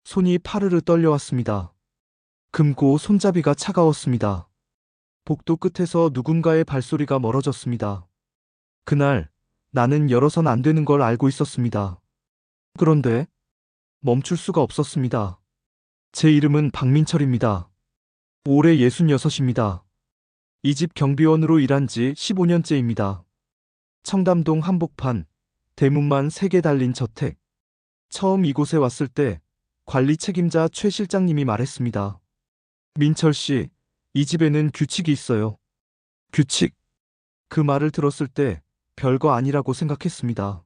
손이 파르르 떨려왔습니다. 금고 손잡이가 차가웠습니다. 복도 끝에서 누군가의 발소리가 멀어졌습니다. 그날 나는 열어선 안 되는 걸 알고 있었습니다. 그런데 멈출 수가 없었습니다. 제 이름은 박민철입니다. 올해 66입니다. 이 집 경비원으로 일한 지 15년째입니다. 청담동 한복판, 대문만 3개 달린 저택. 처음 이곳에 왔을 때 관리 책임자 최 실장님이 말했습니다. 민철 씨, 이 집에는 규칙이 있어요. 규칙? 그 말을 들었을 때 별거 아니라고 생각했습니다.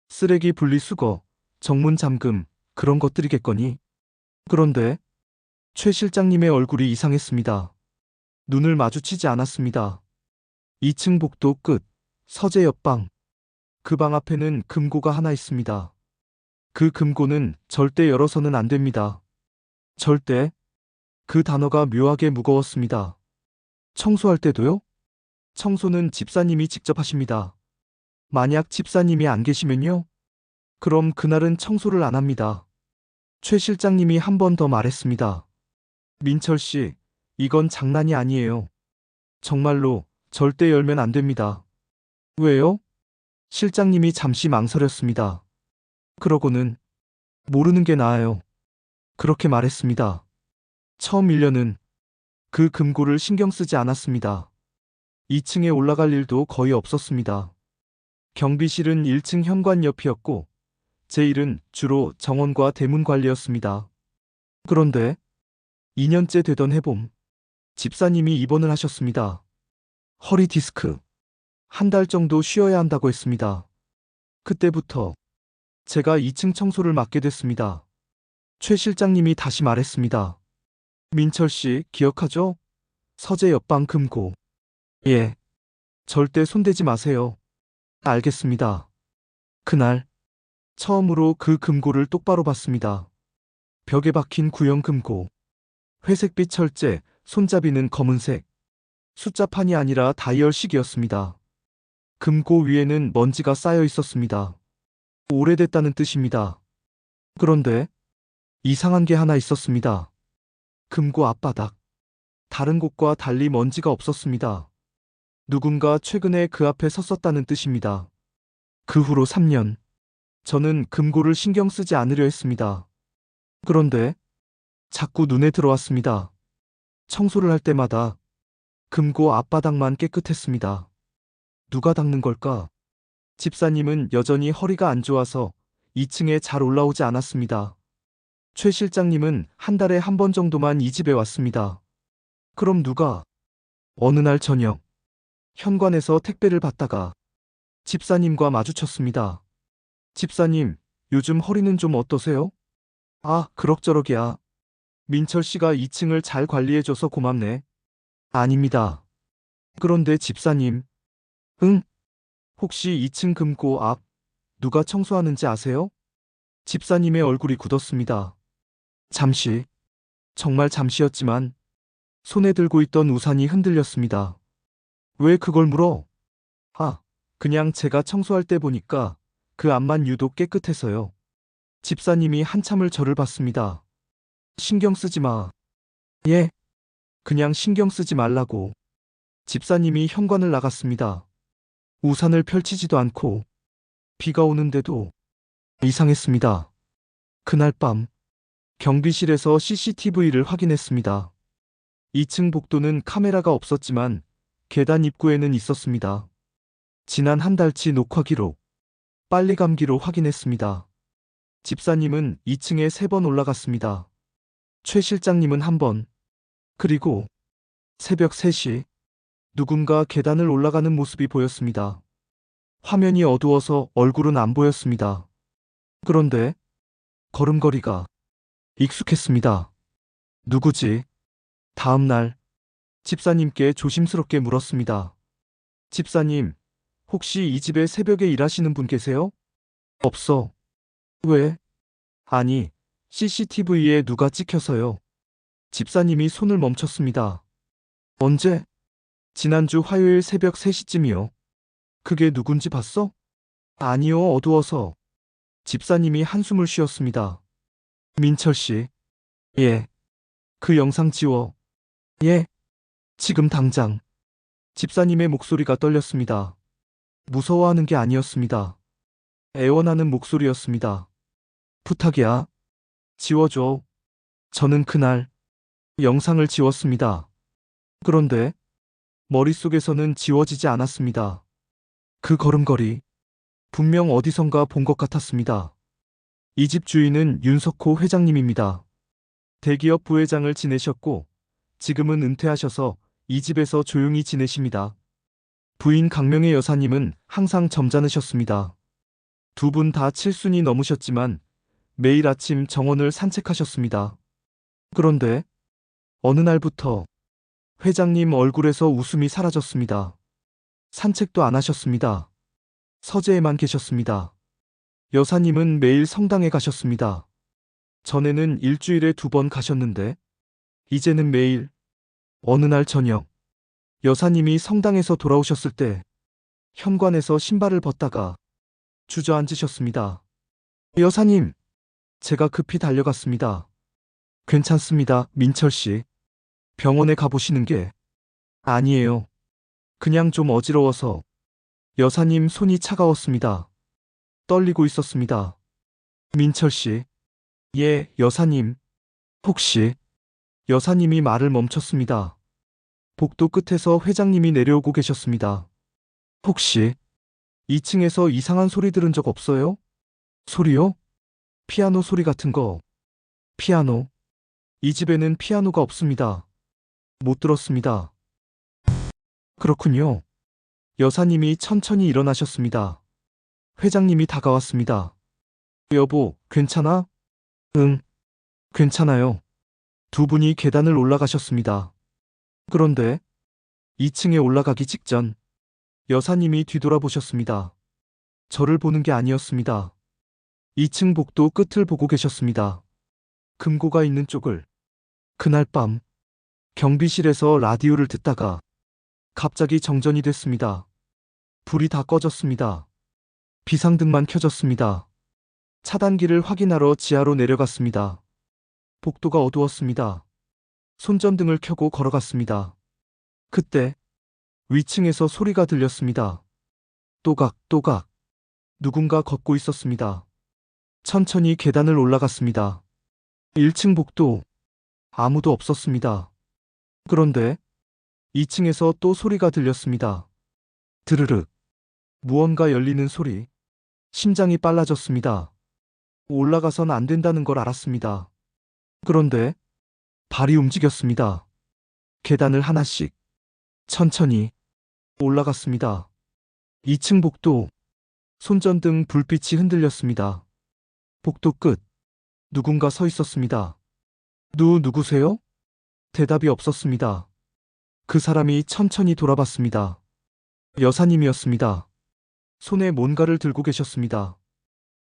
쓰레기 분리수거, 정문 잠금, 그런 것들이겠거니. 그런데 최 실장님의 얼굴이 이상했습니다. 눈을 마주치지 않았습니다. 2층 복도 끝, 서재 옆방. 그 방 앞에는 금고가 하나 있습니다. 그 금고는 절대 열어서는 안 됩니다. 절대. 그 단어가 묘하게 무거웠습니다. 청소할 때도요? 청소는 집사님이 직접 하십니다. 만약 집사님이 안 계시면요? 그럼 그날은 청소를 안 합니다. 최 실장님이 한 번 더 말했습니다. 민철 씨, 이건 장난이 아니에요. 정말로 절대 열면 안 됩니다. 왜요? 실장님이 잠시 망설였습니다. 그러고는 모르는 게 나아요. 그렇게 말했습니다. 처음 1년은 그 금고를 신경 쓰지 않았습니다. 2층에 올라갈 일도 거의 없었습니다. 경비실은 1층 현관 옆이었고 제 일은 주로 정원과 대문 관리였습니다. 그런데 2년째 되던 해봄, 집사님이 입원을 하셨습니다. 허리 디스크. 한 달 정도 쉬어야 한다고 했습니다. 그때부터 제가 2층 청소를 맡게 됐습니다. 최 실장님이 다시 말했습니다. 민철 씨, 기억하죠? 서재 옆방 금고. 예. 절대 손대지 마세요. 알겠습니다. 그날 처음으로 그 금고를 똑바로 봤습니다. 벽에 박힌 구형 금고. 회색빛 철제, 손잡이는 검은색. 숫자판이 아니라 다이얼식이었습니다. 금고 위에는 먼지가 쌓여 있었습니다. 오래됐다는 뜻입니다. 그런데 이상한 게 하나 있었습니다. 금고 앞바닥. 다른 곳과 달리 먼지가 없었습니다. 누군가 최근에 그 앞에 섰었다는 뜻입니다. 그 후로 3년. 저는 금고를 신경 쓰지 않으려 했습니다. 그런데 자꾸 눈에 들어왔습니다. 청소를 할 때마다 금고 앞바닥만 깨끗했습니다. 누가 닦는 걸까? 집사님은 여전히 허리가 안 좋아서 2층에 잘 올라오지 않았습니다. 최 실장님은 한 달에 한 번 정도만 이 집에 왔습니다. 그럼 누가? 어느 날 저녁, 현관에서 택배를 받다가 집사님과 마주쳤습니다. 집사님, 요즘 허리는 좀 어떠세요? 아, 그럭저럭이야. 민철 씨가 2층을 잘 관리해줘서 고맙네. 아닙니다. 그런데 집사님, 응? 혹시 2층 금고 앞 누가 청소하는지 아세요? 집사님의 얼굴이 굳었습니다. 잠시, 정말 잠시였지만 손에 들고 있던 우산이 흔들렸습니다. 왜 그걸 물어? 아, 그냥 제가 청소할 때 보니까 그 앞만 유독 깨끗해서요. 집사님이 한참을 저를 봤습니다. 신경 쓰지 마. 예, 그냥 신경 쓰지 말라고. 집사님이 현관을 나갔습니다. 우산을 펼치지도 않고 비가 오는데도 이상했습니다. 그날 밤 경비실에서 CCTV를 확인했습니다. 2층 복도는 카메라가 없었지만 계단 입구에는 있었습니다. 지난 한 달치 녹화 기록, 빨리감기로 확인했습니다. 집사님은 2층에 3번 올라갔습니다. 최 실장님은 1번. 그리고 새벽 3시 누군가 계단을 올라가는 모습이 보였습니다. 화면이 어두워서 얼굴은 안 보였습니다. 그런데 걸음걸이가 익숙했습니다. 누구지? 다음 날 집사님께 조심스럽게 물었습니다. 집사님, 혹시 이 집에 새벽에 일하시는 분 계세요? 없어. 왜? 아니, CCTV에 누가 찍혀서요. 집사님이 손을 멈췄습니다. 언제? 지난주 화요일 새벽 3시쯤이요. 그게 누군지 봤어? 아니요, 어두워서. 집사님이 한숨을 쉬었습니다. 민철 씨. 예. 그 영상 지워. 예. 지금 당장. 집사님의 목소리가 떨렸습니다. 무서워하는 게 아니었습니다. 애원하는 목소리였습니다. 부탁이야. 지워줘. 저는 그날 영상을 지웠습니다. 그런데 머릿속에서는 지워지지 않았습니다. 그 걸음걸이 분명 어디선가 본 것 같았습니다. 이 집 주인은 윤석호 회장님입니다. 대기업 부회장을 지내셨고 지금은 은퇴하셔서 이 집에서 조용히 지내십니다. 부인 강명의 여사님은 항상 점잖으셨습니다. 두 분 다 칠순이 넘으셨지만 매일 아침 정원을 산책하셨습니다. 그런데 어느 날부터 회장님 얼굴에서 웃음이 사라졌습니다. 산책도 안 하셨습니다. 서재에만 계셨습니다. 여사님은 매일 성당에 가셨습니다. 전에는 일주일에 2번 가셨는데 이제는 매일. 어느 날 저녁 여사님이 성당에서 돌아오셨을 때 현관에서 신발을 벗다가 주저앉으셨습니다. 여사님, 제가 급히 달려갔습니다. 괜찮습니다, 민철 씨. 병원에 가보시는 게. 아니에요. 그냥 좀 어지러워서. 여사님 손이 차가웠습니다. 떨리고 있었습니다. 민철 씨. 예, 여사님. 혹시. 여사님이 말을 멈췄습니다. 복도 끝에서 회장님이 내려오고 계셨습니다. 혹시 2층에서 이상한 소리 들은 적 없어요? 소리요? 피아노 소리 같은 거. 피아노. 이 집에는 피아노가 없습니다. 못 들었습니다. 그렇군요. 여사님이 천천히 일어나셨습니다. 회장님이 다가왔습니다. 여보, 괜찮아? 응, 괜찮아요. 두 분이 계단을 올라가셨습니다. 그런데 2층에 올라가기 직전 여사님이 뒤돌아보셨습니다. 저를 보는 게 아니었습니다. 2층 복도 끝을 보고 계셨습니다. 금고가 있는 쪽을. 그날 밤 경비실에서 라디오를 듣다가 갑자기 정전이 됐습니다. 불이 다 꺼졌습니다. 비상등만 켜졌습니다. 차단기를 확인하러 지하로 내려갔습니다. 복도가 어두웠습니다. 손전등을 켜고 걸어갔습니다. 그때 위층에서 소리가 들렸습니다. 또각또각. 누군가 걷고 있었습니다. 천천히 계단을 올라갔습니다. 1층 복도. 아무도 없었습니다. 그런데 2층에서 또 소리가 들렸습니다. 드르륵. 무언가 열리는 소리. 심장이 빨라졌습니다. 올라가선 안 된다는 걸 알았습니다. 그런데 발이 움직였습니다. 계단을 하나씩 천천히 올라갔습니다. 2층 복도. 손전등 불빛이 흔들렸습니다. 복도 끝. 누군가 서 있었습니다. 누구세요? 대답이 없었습니다. 그 사람이 천천히 돌아봤습니다. 여사님이었습니다. 손에 뭔가를 들고 계셨습니다.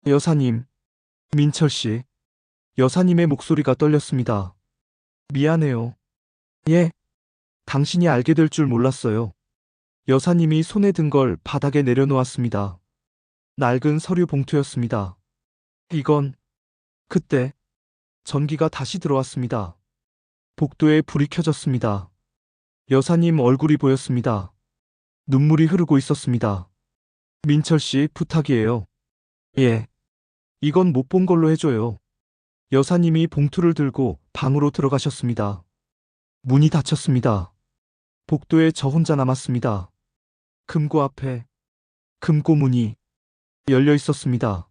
여사님. 민철 씨. 여사님의 목소리가 떨렸습니다. 미안해요. 예. 당신이 알게 될 줄 몰랐어요. 여사님이 손에 든 걸 바닥에 내려놓았습니다. 낡은 서류 봉투였습니다. 이건. 그때 전기가 다시 들어왔습니다. 복도에 불이 켜졌습니다. 여사님 얼굴이 보였습니다. 눈물이 흐르고 있었습니다. 민철 씨, 부탁이에요. 예. 이건 못 본 걸로 해줘요. 여사님이 봉투를 들고 방으로 들어가셨습니다. 문이 닫혔습니다. 복도에 저 혼자 남았습니다. 금고 앞에 금고 문이 열려 있었습니다.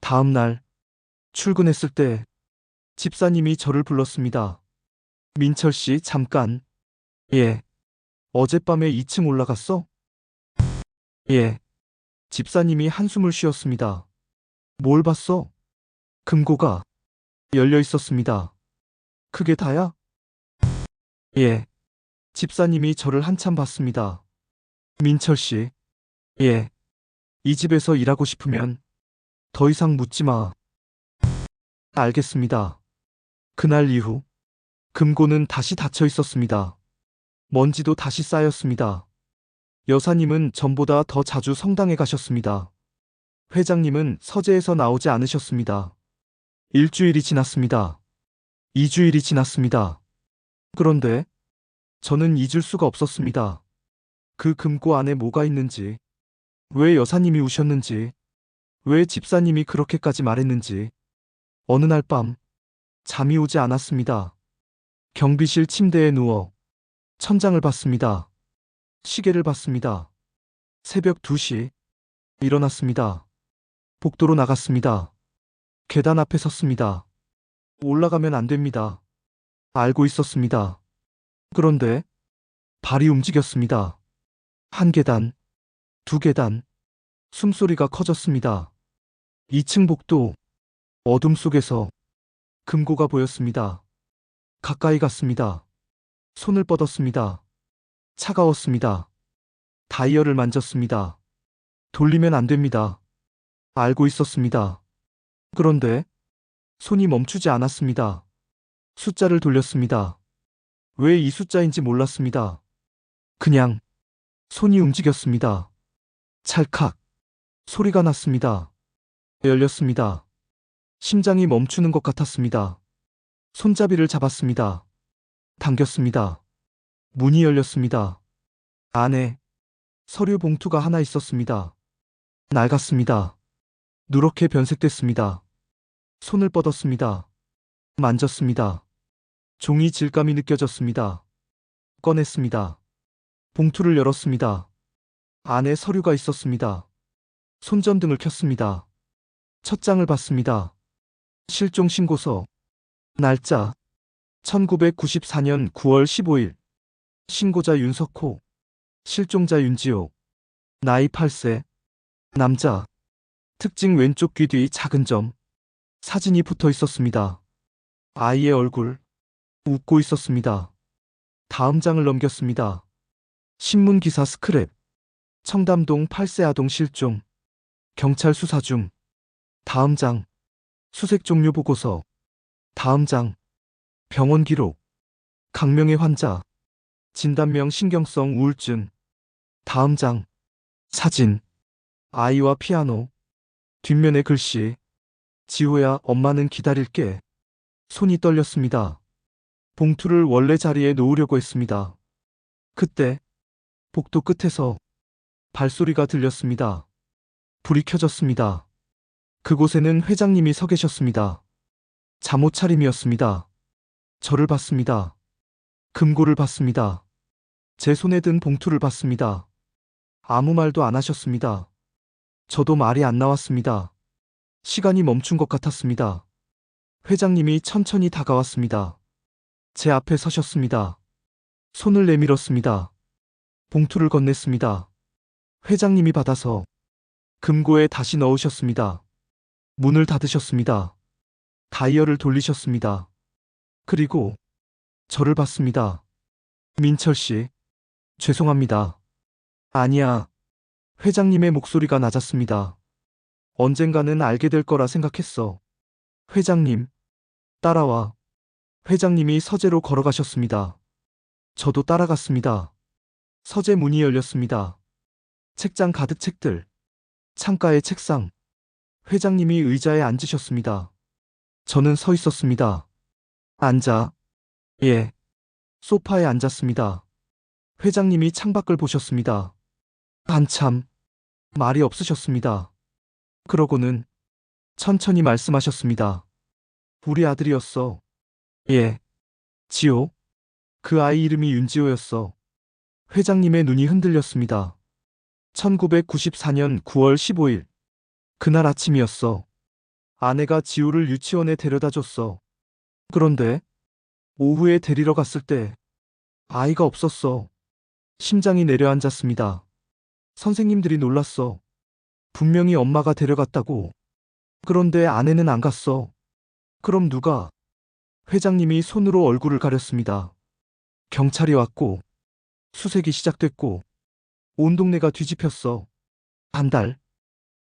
다음 날 출근했을 때 집사님이 저를 불렀습니다. 민철 씨, 잠깐. 예. 어젯밤에 2층 올라갔어? 예. 집사님이 한숨을 쉬었습니다. 뭘 봤어? 금고가 열려 있었습니다. 그게 다야? 예. 집사님이 저를 한참 봤습니다. 민철 씨. 예. 이 집에서 일하고 싶으면 더 이상 묻지 마. 알겠습니다. 그날 이후 금고는 다시 닫혀 있었습니다. 먼지도 다시 쌓였습니다. 여사님은 전보다 더 자주 성당에 가셨습니다. 회장님은 서재에서 나오지 않으셨습니다. 일주일이 지났습니다. 2주일이 지났습니다. 그런데 저는 잊을 수가 없었습니다. 그 금고 안에 뭐가 있는지, 왜 여사님이 우셨는지, 왜 집사님이 그렇게까지 말했는지. 어느 날 밤, 잠이 오지 않았습니다. 경비실 침대에 누워 천장을 봤습니다. 시계를 봤습니다. 새벽 2시. 일어났습니다. 복도로 나갔습니다. 계단 앞에 섰습니다. 올라가면 안 됩니다. 알고 있었습니다. 그런데 발이 움직였습니다. 한 계단, 두 계단, 숨소리가 커졌습니다. 2층 복도, 어둠 속에서 금고가 보였습니다. 가까이 갔습니다. 손을 뻗었습니다. 차가웠습니다. 다이얼을 만졌습니다. 돌리면 안 됩니다. 알고 있었습니다. 그런데 손이 멈추지 않았습니다. 숫자를 돌렸습니다. 왜 이 숫자인지 몰랐습니다. 그냥 손이 움직였습니다. 찰칵 소리가 났습니다. 열렸습니다. 심장이 멈추는 것 같았습니다. 손잡이를 잡았습니다. 당겼습니다. 문이 열렸습니다. 안에 서류 봉투가 하나 있었습니다. 낡았습니다. 누렇게 변색됐습니다. 손을 뻗었습니다. 만졌습니다. 종이 질감이 느껴졌습니다. 꺼냈습니다. 봉투를 열었습니다. 안에 서류가 있었습니다. 손전등을 켰습니다. 첫 장을 봤습니다. 실종 신고서. 날짜 1994년 9월 15일. 신고자 윤석호. 실종자 윤지호. 나이 8세. 남자. 특징 왼쪽 귀 뒤 작은 점. 사진이 붙어 있었습니다. 아이의 얼굴. 웃고 있었습니다. 다음 장을 넘겼습니다. 신문 기사 스크랩. 청담동 8세 아동 실종. 경찰 수사 중. 다음 장. 수색 종료 보고서. 다음 장. 병원 기록. 강명의 환자. 진단명 신경성 우울증. 다음 장. 사진. 아이와 피아노. 뒷면에 글씨. 지호야, 엄마는 기다릴게. 손이 떨렸습니다. 봉투를 원래 자리에 놓으려고 했습니다. 그때 복도 끝에서 발소리가 들렸습니다. 불이 켜졌습니다. 그곳에는 회장님이 서 계셨습니다. 잠옷 차림이었습니다. 저를 봤습니다. 금고를 봤습니다. 제 손에 든 봉투를 봤습니다. 아무 말도 안 하셨습니다. 저도 말이 안 나왔습니다. 시간이 멈춘 것 같았습니다. 회장님이 천천히 다가왔습니다. 제 앞에 서셨습니다. 손을 내밀었습니다. 봉투를 건넸습니다. 회장님이 받아서 금고에 다시 넣으셨습니다. 문을 닫으셨습니다. 다이얼을 돌리셨습니다. 그리고 저를 봤습니다. 민철 씨, 죄송합니다. 아니야. 회장님의 목소리가 낮았습니다. 언젠가는 알게 될 거라 생각했어. 회장님, 따라와. 회장님이 서재로 걸어가셨습니다. 저도 따라갔습니다. 서재 문이 열렸습니다. 책장 가득 책들. 창가에 책상. 회장님이 의자에 앉으셨습니다. 저는 서 있었습니다. 앉아. 예. 소파에 앉았습니다. 회장님이 창밖을 보셨습니다. 한참 말이 없으셨습니다. 그러고는 천천히 말씀하셨습니다. 우리 아들이었어. 예. 지호? 그 아이 이름이 윤지호였어. 회장님의 눈이 흔들렸습니다. 1994년 9월 15일. 그날 아침이었어. 아내가 지호를 유치원에 데려다 줬어. 그런데 오후에 데리러 갔을 때 아이가 없었어. 심장이 내려앉았습니다. 선생님들이 놀랐어. 분명히 엄마가 데려갔다고. 그런데 아내는 안 갔어. 그럼 누가? 회장님이 손으로 얼굴을 가렸습니다. 경찰이 왔고, 수색이 시작됐고, 온 동네가 뒤집혔어. 한 달,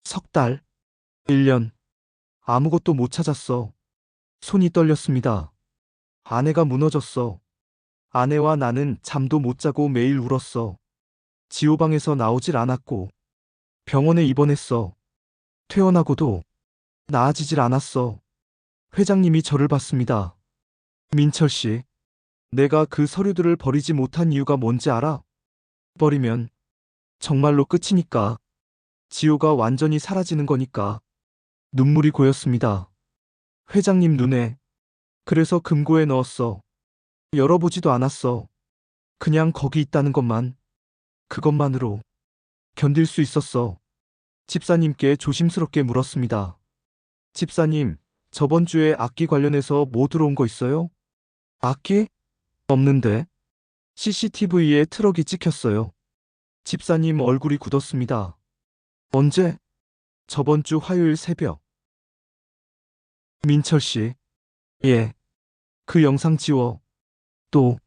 석 달, 1년. 아무것도 못 찾았어. 손이 떨렸습니다. 아내가 무너졌어. 아내와 나는 잠도 못 자고 매일 울었어. 지호방에서 나오질 않았고, 병원에 입원했어. 퇴원하고도 나아지질 않았어. 회장님이 저를 봤습니다. 민철 씨, 내가 그 서류들을 버리지 못한 이유가 뭔지 알아? 버리면 정말로 끝이니까. 지호가 완전히 사라지는 거니까. 눈물이 고였습니다. 회장님 눈에. 그래서 금고에 넣었어. 열어보지도 않았어. 그냥 거기 있다는 것만, 그것만으로 견딜 수 있었어. 집사님께 조심스럽게 물었습니다. 집사님, 저번 주에 악기 관련해서 뭐 들어온 거 있어요? 악기? 없는데. CCTV에 트럭이 찍혔어요. 집사님 얼굴이 굳었습니다. 언제? 저번 주 화요일 새벽. 민철 씨. 예. 그 영상 지워. 또,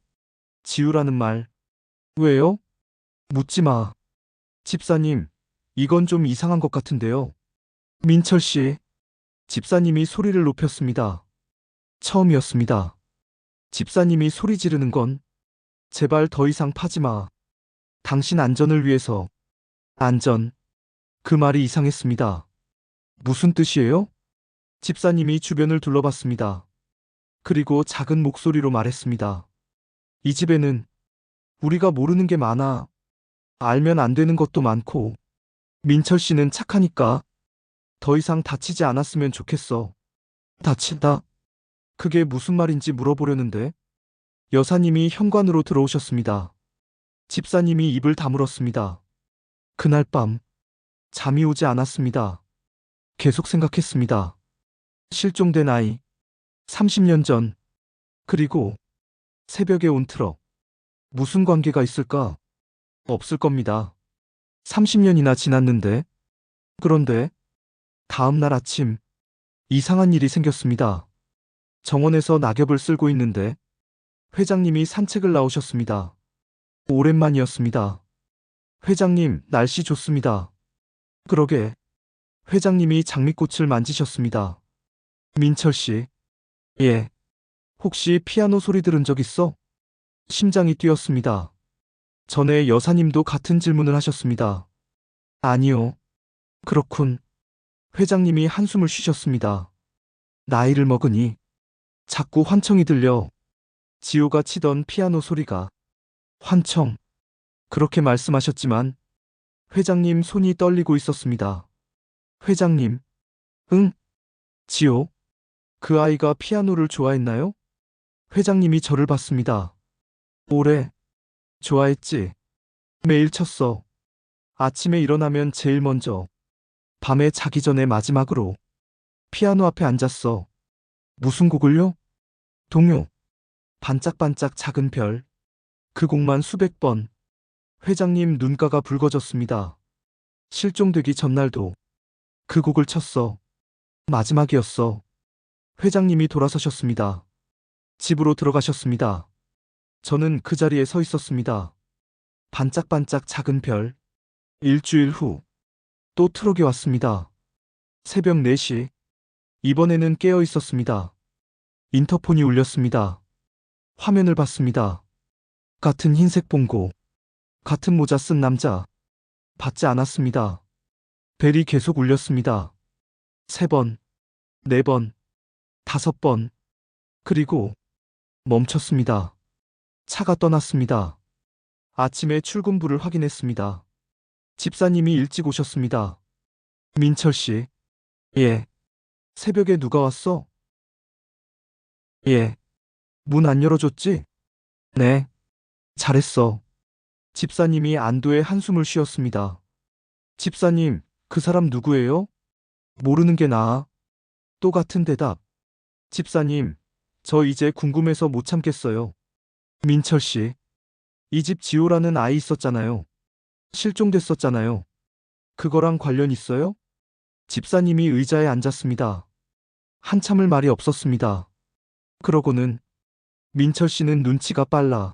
지우라는 말. 왜요? 묻지 마. 집사님, 이건 좀 이상한 것 같은데요. 민철 씨. 집사님이 소리를 높였습니다. 처음이었습니다. 집사님이 소리 지르는 건 제발 더 이상 파지 마. 당신 안전을 위해서. 안전. 그 말이 이상했습니다. 무슨 뜻이에요? 집사님이 주변을 둘러봤습니다. 그리고 작은 목소리로 말했습니다. 이 집에는 우리가 모르는 게 많아. 알면 안 되는 것도 많고. 민철 씨는 착하니까 더 이상 다치지 않았으면 좋겠어. 다친다? 그게 무슨 말인지 물어보려는데 여사님이 현관으로 들어오셨습니다. 집사님이 입을 다물었습니다. 그날 밤 잠이 오지 않았습니다. 계속 생각했습니다. 실종된 아이, 30년 전, 그리고 새벽에 온 트럭. 무슨 관계가 있을까? 없을 겁니다. 30년이나 지났는데. 그런데 다음 날 아침 이상한 일이 생겼습니다. 정원에서 낙엽을 쓸고 있는데 회장님이 산책을 나오셨습니다. 오랜만이었습니다. 회장님, 날씨 좋습니다. 그러게. 회장님이 장미꽃을 만지셨습니다. 민철 씨. 예. 혹시 피아노 소리 들은 적 있어? 심장이 뛰었습니다. 전에 여사님도 같은 질문을 하셨습니다. 아니요. 그렇군. 회장님이 한숨을 쉬셨습니다. 나이를 먹으니 자꾸 환청이 들려. 지호가 치던 피아노 소리가. 환청. 그렇게 말씀하셨지만 회장님 손이 떨리고 있었습니다. 회장님. 응? 지호? 그 아이가 피아노를 좋아했나요? 회장님이 저를 봤습니다. 오래. 좋아했지. 매일 쳤어. 아침에 일어나면 제일 먼저. 밤에 자기 전에 마지막으로. 피아노 앞에 앉았어. 무슨 곡을요? 동요. 반짝반짝 작은 별. 그 곡만 수백 번. 회장님 눈가가 붉어졌습니다. 실종되기 전날도 그 곡을 쳤어. 마지막이었어. 회장님이 돌아서셨습니다. 집으로 들어가셨습니다. 저는 그 자리에 서 있었습니다. 반짝반짝 작은 별. 일주일 후, 또 트럭이 왔습니다. 새벽 4시. 이번에는 깨어 있었습니다. 인터폰이 울렸습니다. 화면을 봤습니다. 같은 흰색 봉고. 같은 모자 쓴 남자. 받지 않았습니다. 벨이 계속 울렸습니다. 3번, 4번, 5번. 그리고 멈췄습니다. 차가 떠났습니다. 아침에 출근부를 확인했습니다. 집사님이 일찍 오셨습니다. 민철 씨. 예. 새벽에 누가 왔어? 예. 문 안 열어줬지? 네. 잘했어. 집사님이 안도의 한숨을 쉬었습니다. 집사님, 그 사람 누구예요? 모르는 게 나아. 또 같은 대답. 집사님, 저 이제 궁금해서 못 참겠어요. 민철 씨. 이 집 지호라는 아이 있었잖아요. 실종됐었잖아요. 그거랑 관련 있어요? 집사님이 의자에 앉았습니다. 한참을 말이 없었습니다. 그러고는 민철 씨는 눈치가 빨라.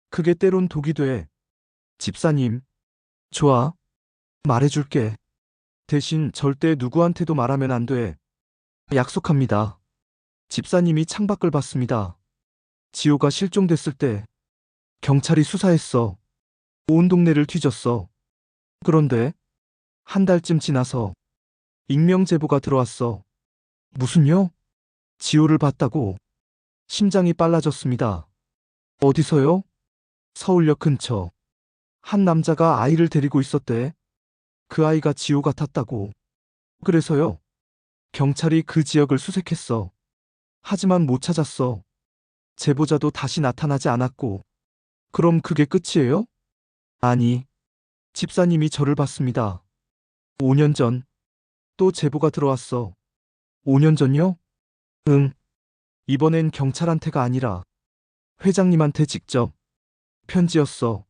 그게 때론 독이 돼. 집사님. 좋아. 말해줄게. 대신 절대 누구한테도 말하면 안 돼. 약속합니다. 집사님이 창밖을 봤습니다. 지호가 실종됐을 때 경찰이 수사했어. 온 동네를 뒤졌어. 그런데 한 달쯤 지나서 익명 제보가 들어왔어. 무슨요? 지호를 봤다고 심장이 빨라졌습니다. 어디서요? 서울역 근처. 한 남자가 아이를 데리고 있었대. 그 아이가 지호 같았다고. 그래서요. 경찰이 그 지역을 수색했어. 하지만 못 찾았어. 제보자도 다시 나타나지 않았고. 그럼 그게 끝이에요? 아니, 집사님이 저를 봤습니다. 5년 전, 또 제보가 들어왔어. 5년 전요? 응. 이번엔 경찰한테가 아니라 회장님한테 직접. 편지였어.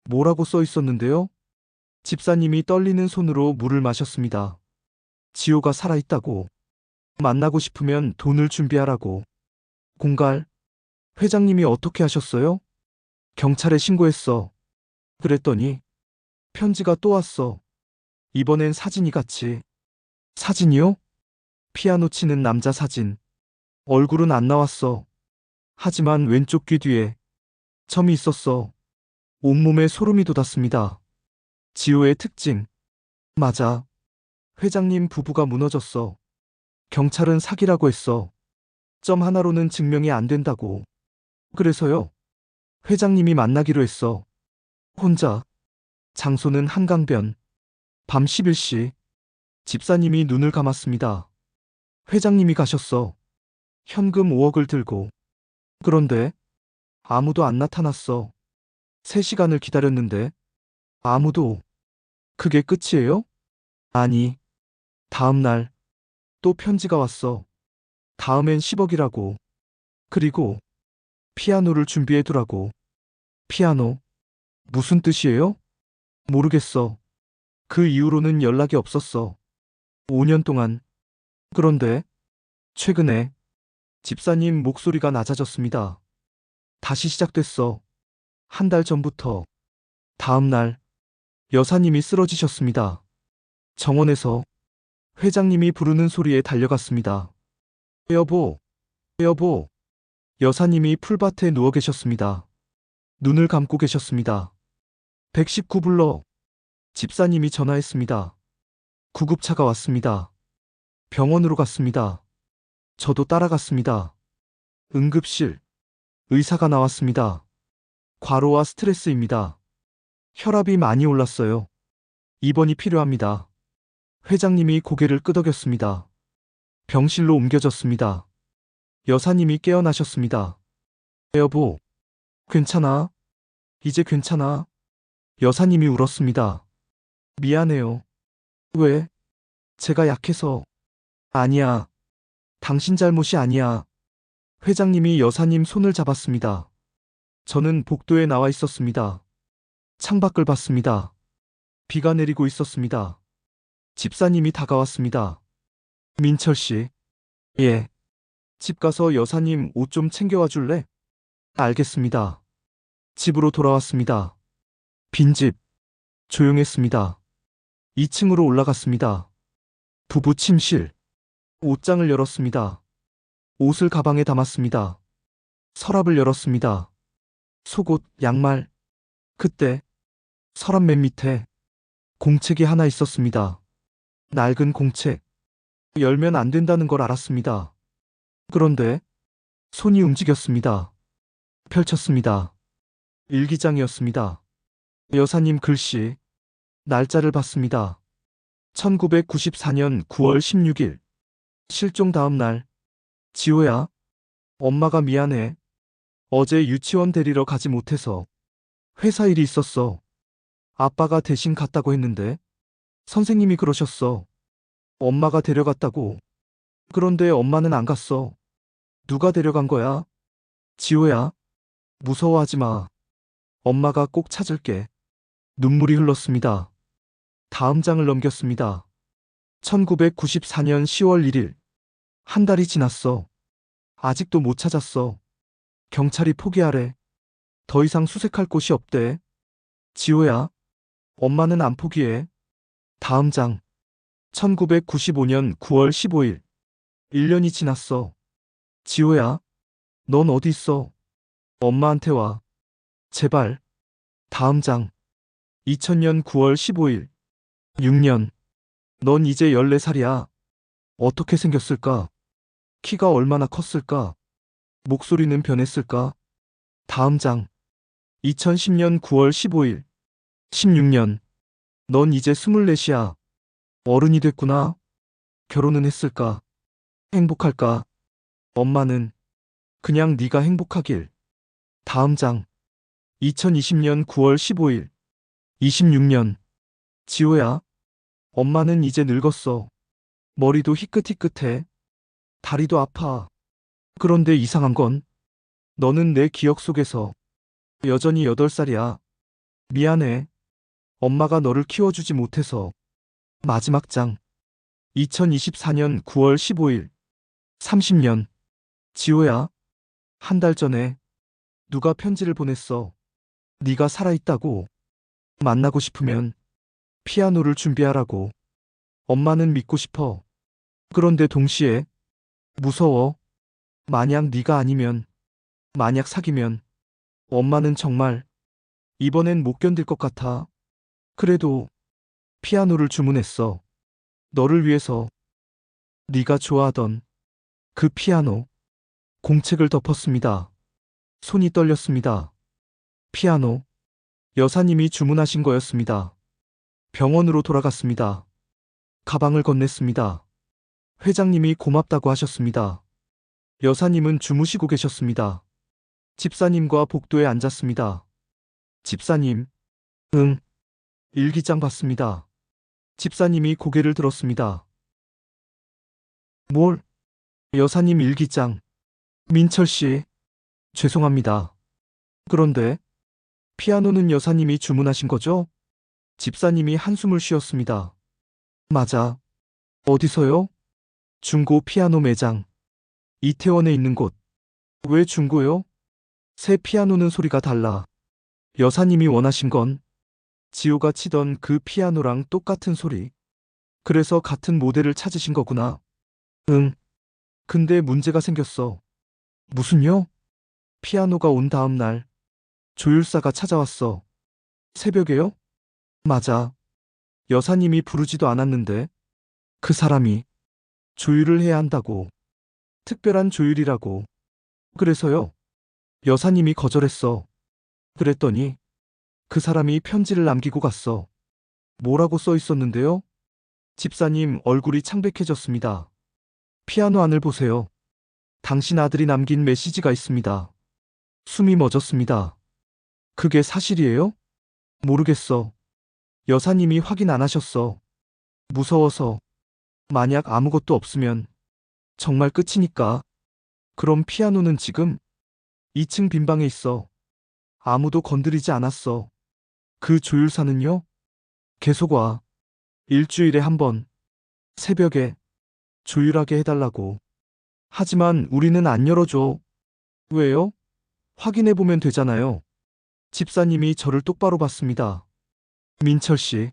뭐라고 써 있었는데요? 집사님이 떨리는 손으로 물을 마셨습니다. 지호가 살아있다고. 만나고 싶으면 돈을 준비하라고. 공갈, 회장님이 어떻게 하셨어요? 경찰에 신고했어. 그랬더니 편지가 또 왔어. 이번엔 사진이 같이. 사진이요? 피아노 치는 남자 사진. 얼굴은 안 나왔어. 하지만 왼쪽 귀 뒤에 점이 있었어. 온몸에 소름이 돋았습니다. 지호의 특징. 맞아. 회장님 부부가 무너졌어. 경찰은 사기라고 했어. 점 하나로는 증명이 안 된다고. 그래서요. 회장님이 만나기로 했어. 혼자. 장소는 한강변. 밤 11시. 집사님이 눈을 감았습니다. 회장님이 가셨어. 현금 5억을 들고. 그런데 아무도 안 나타났어. 3시간을 기다렸는데 아무도. 그게 끝이에요? 아니. 다음 날 또 편지가 왔어. 다음엔 10억이라고. 그리고 피아노를 준비해 두라고. 피아노. 무슨 뜻이에요? 모르겠어. 그 이후로는 연락이 없었어. 5년 동안. 그런데 최근에 집사님 목소리가 낮아졌습니다. 다시 시작됐어. 한 달 전부터. 다음 날 여사님이 쓰러지셨습니다. 정원에서 회장님이 부르는 소리에 달려갔습니다. 여보, 여보. 여사님이 풀밭에 누워 계셨습니다. 눈을 감고 계셨습니다. 119 불러. 집사님이 전화했습니다. 구급차가 왔습니다. 병원으로 갔습니다. 저도 따라갔습니다. 응급실. 의사가 나왔습니다. 과로와 스트레스입니다. 혈압이 많이 올랐어요. 입원이 필요합니다. 회장님이 고개를 끄덕였습니다. 병실로 옮겨졌습니다. 여사님이 깨어나셨습니다. 여보, 괜찮아? 이제 괜찮아? 여사님이 울었습니다. 미안해요. 왜? 제가 약해서. 아니야. 당신 잘못이 아니야. 회장님이 여사님 손을 잡았습니다. 저는 복도에 나와 있었습니다. 창밖을 봤습니다. 비가 내리고 있었습니다. 집사님이 다가왔습니다. 민철 씨. 예. 집 가서 여사님 옷 좀 챙겨와 줄래? 알겠습니다. 집으로 돌아왔습니다. 빈집. 조용했습니다. 2층으로 올라갔습니다. 부부 침실. 옷장을 열었습니다. 옷을 가방에 담았습니다. 서랍을 열었습니다. 속옷, 양말. 그때 서랍 맨 밑에 공책이 하나 있었습니다. 낡은 공책. 열면 안 된다는 걸 알았습니다. 그런데 손이 움직였습니다. 펼쳤습니다. 일기장이었습니다. 여사님 글씨. 날짜를 봤습니다. 1994년 9월 16일. 실종 다음 날. 지호야, 엄마가 미안해. 어제 유치원 데리러 가지 못해서. 회사 일이 있었어. 아빠가 대신 갔다고 했는데 선생님이 그러셨어. 엄마가 데려갔다고. 그런데 엄마는 안 갔어. 누가 데려간 거야? 지호야, 무서워하지 마. 엄마가 꼭 찾을게. 눈물이 흘렀습니다. 다음 장을 넘겼습니다. 1994년 10월 1일. 한 달이 지났어. 아직도 못 찾았어. 경찰이 포기하래. 더 이상 수색할 곳이 없대. 지호야, 엄마는 안 포기해. 다음 장. 1995년 9월 15일. 1년이 지났어. 지호야, 넌 어디 있어? 엄마한테 와. 제발. 다음 장. 2000년 9월 15일. 6년. 넌 이제 14살이야. 어떻게 생겼을까? 키가 얼마나 컸을까? 목소리는 변했을까? 다음 장. 2010년 9월 15일. 16년. 넌 이제 24이야. 어른이 됐구나. 결혼은 했을까? 행복할까? 엄마는 그냥 네가 행복하길. 다음 장. 2020년 9월 15일. 26년. 지호야. 엄마는 이제 늙었어. 머리도 희끗희끗해. 다리도 아파. 그런데 이상한 건 너는 내 기억 속에서 여전히 8살이야. 미안해. 엄마가 너를 키워주지 못해서. 마지막 장. 2024년 9월 15일. 30년. 지호야. 한 달 전에 누가 편지를 보냈어. 네가 살아있다고. 만나고 싶으면 피아노를 준비하라고. 엄마는 믿고 싶어. 그런데 동시에 무서워. 만약 네가 아니면, 만약 사귀면 엄마는 정말 이번엔 못 견딜 것 같아. 그래도 피아노를 주문했어. 너를 위해서. 네가 좋아하던 그 피아노. 공책을 덮었습니다. 손이 떨렸습니다. 피아노. 여사님이 주문하신 거였습니다. 병원으로 돌아갔습니다. 가방을 건넸습니다. 회장님이 고맙다고 하셨습니다. 여사님은 주무시고 계셨습니다. 집사님과 복도에 앉았습니다. 집사님. 응. 일기장 봤습니다. 집사님이 고개를 들었습니다. 뭘? 여사님 일기장. 민철 씨. 죄송합니다. 그런데 피아노는 여사님이 주문하신 거죠? 집사님이 한숨을 쉬었습니다. 맞아. 어디서요? 중고 피아노 매장. 이태원에 있는 곳. 왜 중고요? 새 피아노는 소리가 달라. 여사님이 원하신 건 지호가 치던 그 피아노랑 똑같은 소리. 그래서 같은 모델을 찾으신 거구나. 응. 근데 문제가 생겼어. 무슨요? 피아노가 온 다음 날 조율사가 찾아왔어. 새벽에요? 맞아. 여사님이 부르지도 않았는데 그 사람이 조율을 해야 한다고. 특별한 조율이라고. 그래서요. 여사님이 거절했어. 그랬더니 그 사람이 편지를 남기고 갔어. 뭐라고 써 있었는데요? 집사님 얼굴이 창백해졌습니다. 피아노 안을 보세요. 당신 아들이 남긴 메시지가 있습니다. 숨이 멎었습니다. 그게 사실이에요? 모르겠어. 여사님이 확인 안 하셨어. 무서워서. 만약 아무것도 없으면 정말 끝이니까. 그럼 피아노는 지금 2층 빈방에 있어. 아무도 건드리지 않았어. 그 조율사는요? 계속 와. 일주일에 한 번. 새벽에 조율하게 해달라고. 하지만 우리는 안 열어줘. 왜요? 확인해보면 되잖아요. 집사님이 저를 똑바로 봤습니다. 민철 씨,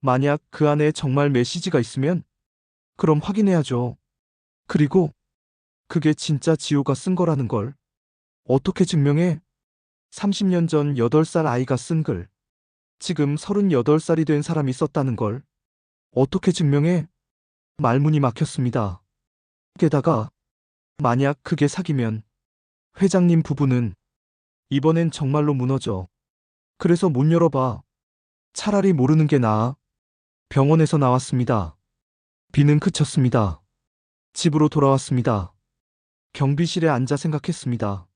만약 그 안에 정말 메시지가 있으면 그럼 확인해야죠. 그리고 그게 진짜 지호가 쓴 거라는 걸 어떻게 증명해? 30년 전 8살 아이가 쓴 글. 지금 38살이 된 사람이 썼다는 걸 어떻게 증명해? 말문이 막혔습니다. 게다가 만약 그게 사기면 회장님 부부는 이번엔 정말로 무너져. 그래서 못 열어봐. 차라리 모르는 게 나아. 병원에서 나왔습니다. 비는 그쳤습니다. 집으로 돌아왔습니다. 경비실에 앉아 생각했습니다.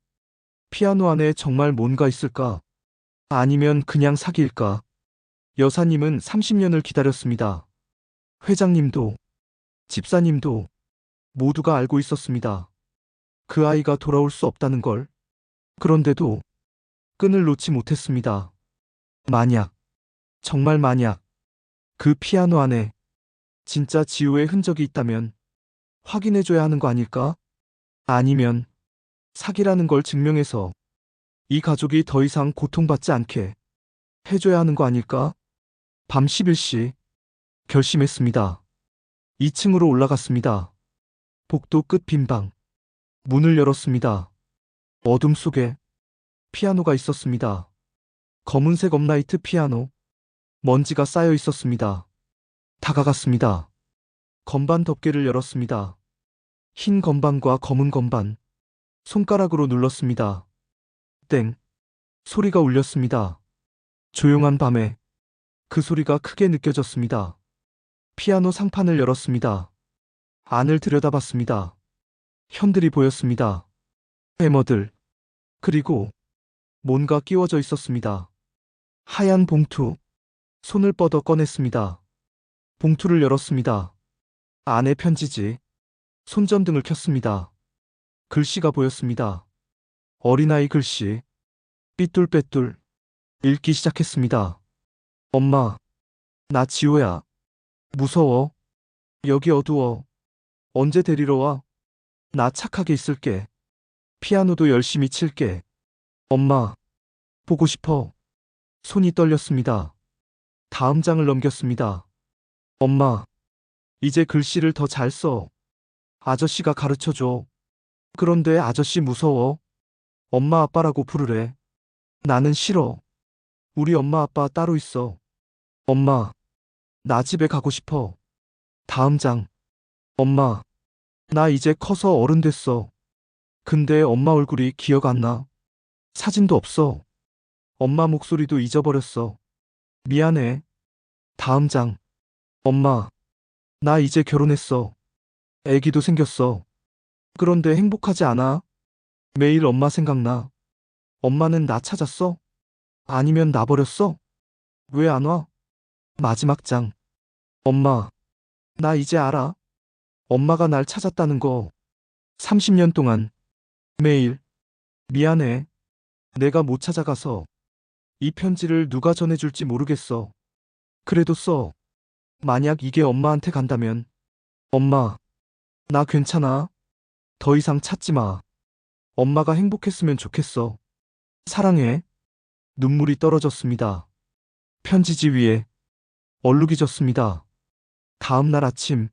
피아노 안에 정말 뭔가 있을까? 아니면 그냥 사기일까? 여사님은 30년을 기다렸습니다. 회장님도, 집사님도 모두가 알고 있었습니다. 그 아이가 돌아올 수 없다는 걸. 그런데도 끈을 놓지 못했습니다. 만약, 정말 만약, 그 피아노 안에 진짜 지호의 흔적이 있다면 확인해줘야 하는 거 아닐까? 아니면 사기라는 걸 증명해서 이 가족이 더 이상 고통받지 않게 해줘야 하는 거 아닐까? 밤 11시 결심했습니다. 2층으로 올라갔습니다. 복도 끝 빈방. 문을 열었습니다. 어둠 속에 피아노가 있었습니다. 검은색 업라이트 피아노. 먼지가 쌓여 있었습니다. 다가갔습니다. 건반 덮개를 열었습니다. 흰 건반과 검은 건반. 손가락으로 눌렀습니다. 땡. 소리가 울렸습니다. 조용한 밤에 그 소리가 크게 느껴졌습니다. 피아노 상판을 열었습니다. 안을 들여다봤습니다. 현들이 보였습니다. 해머들. 그리고 뭔가 끼워져 있었습니다. 하얀 봉투. 손을 뻗어 꺼냈습니다. 봉투를 열었습니다. 안에 편지지. 손전등을 켰습니다. 글씨가 보였습니다. 어린아이 글씨. 삐뚤빼뚤. 읽기 시작했습니다. 엄마, 나 지호야. 무서워. 여기 어두워. 언제 데리러 와? 나 착하게 있을게. 피아노도 열심히 칠게. 엄마, 보고 싶어. 손이 떨렸습니다. 다음 장을 넘겼습니다. 엄마, 이제 글씨를 더 잘 써. 아저씨가 가르쳐줘. 그런데 아저씨 무서워. 엄마 아빠라고 부르래. 나는 싫어. 우리 엄마 아빠 따로 있어. 엄마, 나 집에 가고 싶어. 다음 장. 엄마, 나 이제 커서 어른 됐어. 근데 엄마 얼굴이 기억 안 나. 사진도 없어. 엄마 목소리도 잊어버렸어. 미안해. 다음 장. 엄마, 나 이제 결혼했어. 애기도 생겼어. 그런데 행복하지 않아. 매일 엄마 생각나. 엄마는 나 찾았어? 아니면 나 버렸어? 왜 안 와? 마지막 장. 엄마, 나 이제 알아. 엄마가 날 찾았다는 거. 30년 동안. 매일. 미안해. 내가 못 찾아가서. 이 편지를 누가 전해줄지 모르겠어. 그래도 써. 만약 이게 엄마한테 간다면. 엄마, 나 괜찮아. 더 이상 찾지 마. 엄마가 행복했으면 좋겠어. 사랑해. 눈물이 떨어졌습니다. 편지지 위에 얼룩이 졌습니다. 다음 날 아침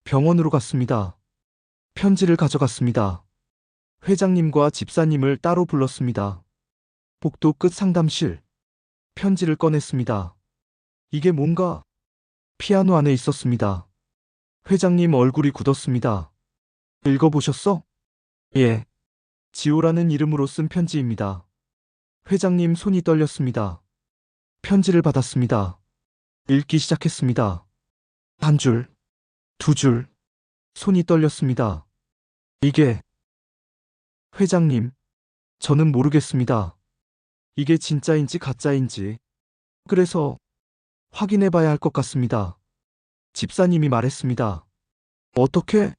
병원으로 갔습니다. 편지를 가져갔습니다. 회장님과 집사님을 따로 불렀습니다. 복도 끝 상담실. 편지를 꺼냈습니다. 이게 뭔가? 피아노 안에 있었습니다. 회장님 얼굴이 굳었습니다. 읽어보셨어? 예. 지호라는 이름으로 쓴 편지입니다. 회장님 손이 떨렸습니다. 편지를 받았습니다. 읽기 시작했습니다. 한 줄, 두 줄. 손이 떨렸습니다. 이게. 회장님, 저는 모르겠습니다. 이게 진짜인지 가짜인지. 그래서 확인해 봐야 할 것 같습니다. 집사님이 말했습니다. 어떻게?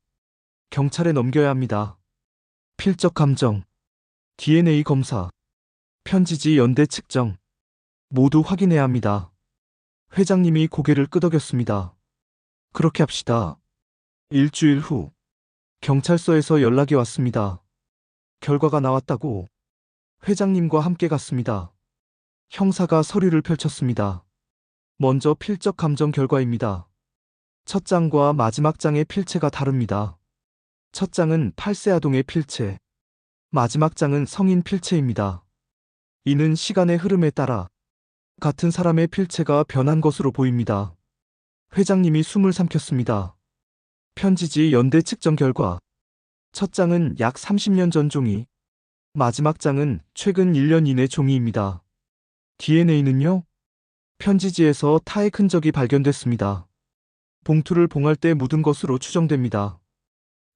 경찰에 넘겨야 합니다. 필적 감정, DNA 검사, 편지지 연대 측정. 모두 확인해야 합니다. 회장님이 고개를 끄덕였습니다. 그렇게 합시다. 일주일 후, 경찰서에서 연락이 왔습니다. 결과가 나왔다고. 회장님과 함께 갔습니다. 형사가 서류를 펼쳤습니다. 먼저 필적 감정 결과입니다. 첫 장과 마지막 장의 필체가 다릅니다. 첫 장은 8세 아동의 필체, 마지막 장은 성인 필체입니다. 이는 시간의 흐름에 따라 같은 사람의 필체가 변한 것으로 보입니다. 회장님이 숨을 삼켰습니다. 편지지 연대 측정 결과. 첫 장은 약 30년 전 종이, 마지막 장은 최근 1년 이내 종이입니다. DNA는요? 편지지에서 타액 흔적이 발견됐습니다. 봉투를 봉할 때 묻은 것으로 추정됩니다.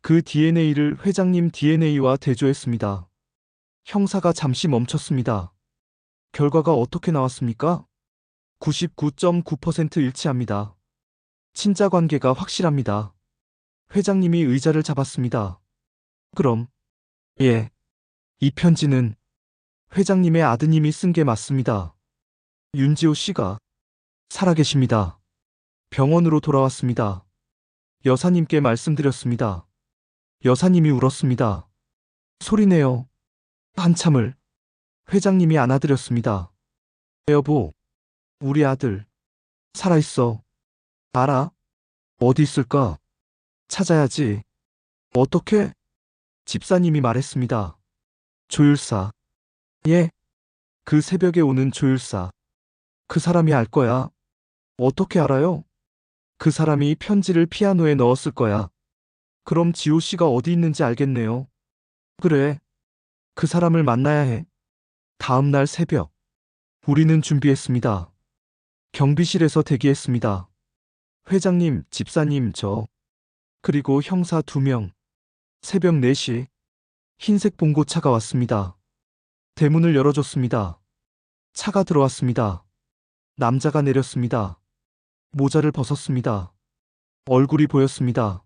그 DNA를 회장님 DNA와 대조했습니다. 형사가 잠시 멈췄습니다. 결과가 어떻게 나왔습니까? 99.9% 일치합니다. 친자 관계가 확실합니다. 회장님이 의자를 잡았습니다. 그럼, 예. 이 편지는 회장님의 아드님이 쓴 게 맞습니다. 윤지호 씨가 살아계십니다. 병원으로 돌아왔습니다. 여사님께 말씀드렸습니다. 여사님이 울었습니다. 소리내요. 한참을 회장님이 안아드렸습니다. 여보, 우리 아들 살아있어. 알아? 어디 있을까? 찾아야지. 어떻게? 집사님이 말했습니다. 조율사. 예? 그 새벽에 오는 조율사. 그 사람이 알 거야. 어떻게 알아요? 그 사람이 편지를 피아노에 넣었을 거야. 그럼 지호 씨가 어디 있는지 알겠네요. 그래, 그 사람을 만나야 해. 다음 날 새벽, 우리는 준비했습니다. 경비실에서 대기했습니다. 회장님, 집사님, 그리고 형사 2명. 새벽 4시, 흰색 봉고차가 왔습니다. 대문을 열어줬습니다. 차가 들어왔습니다. 남자가 내렸습니다. 모자를 벗었습니다. 얼굴이 보였습니다.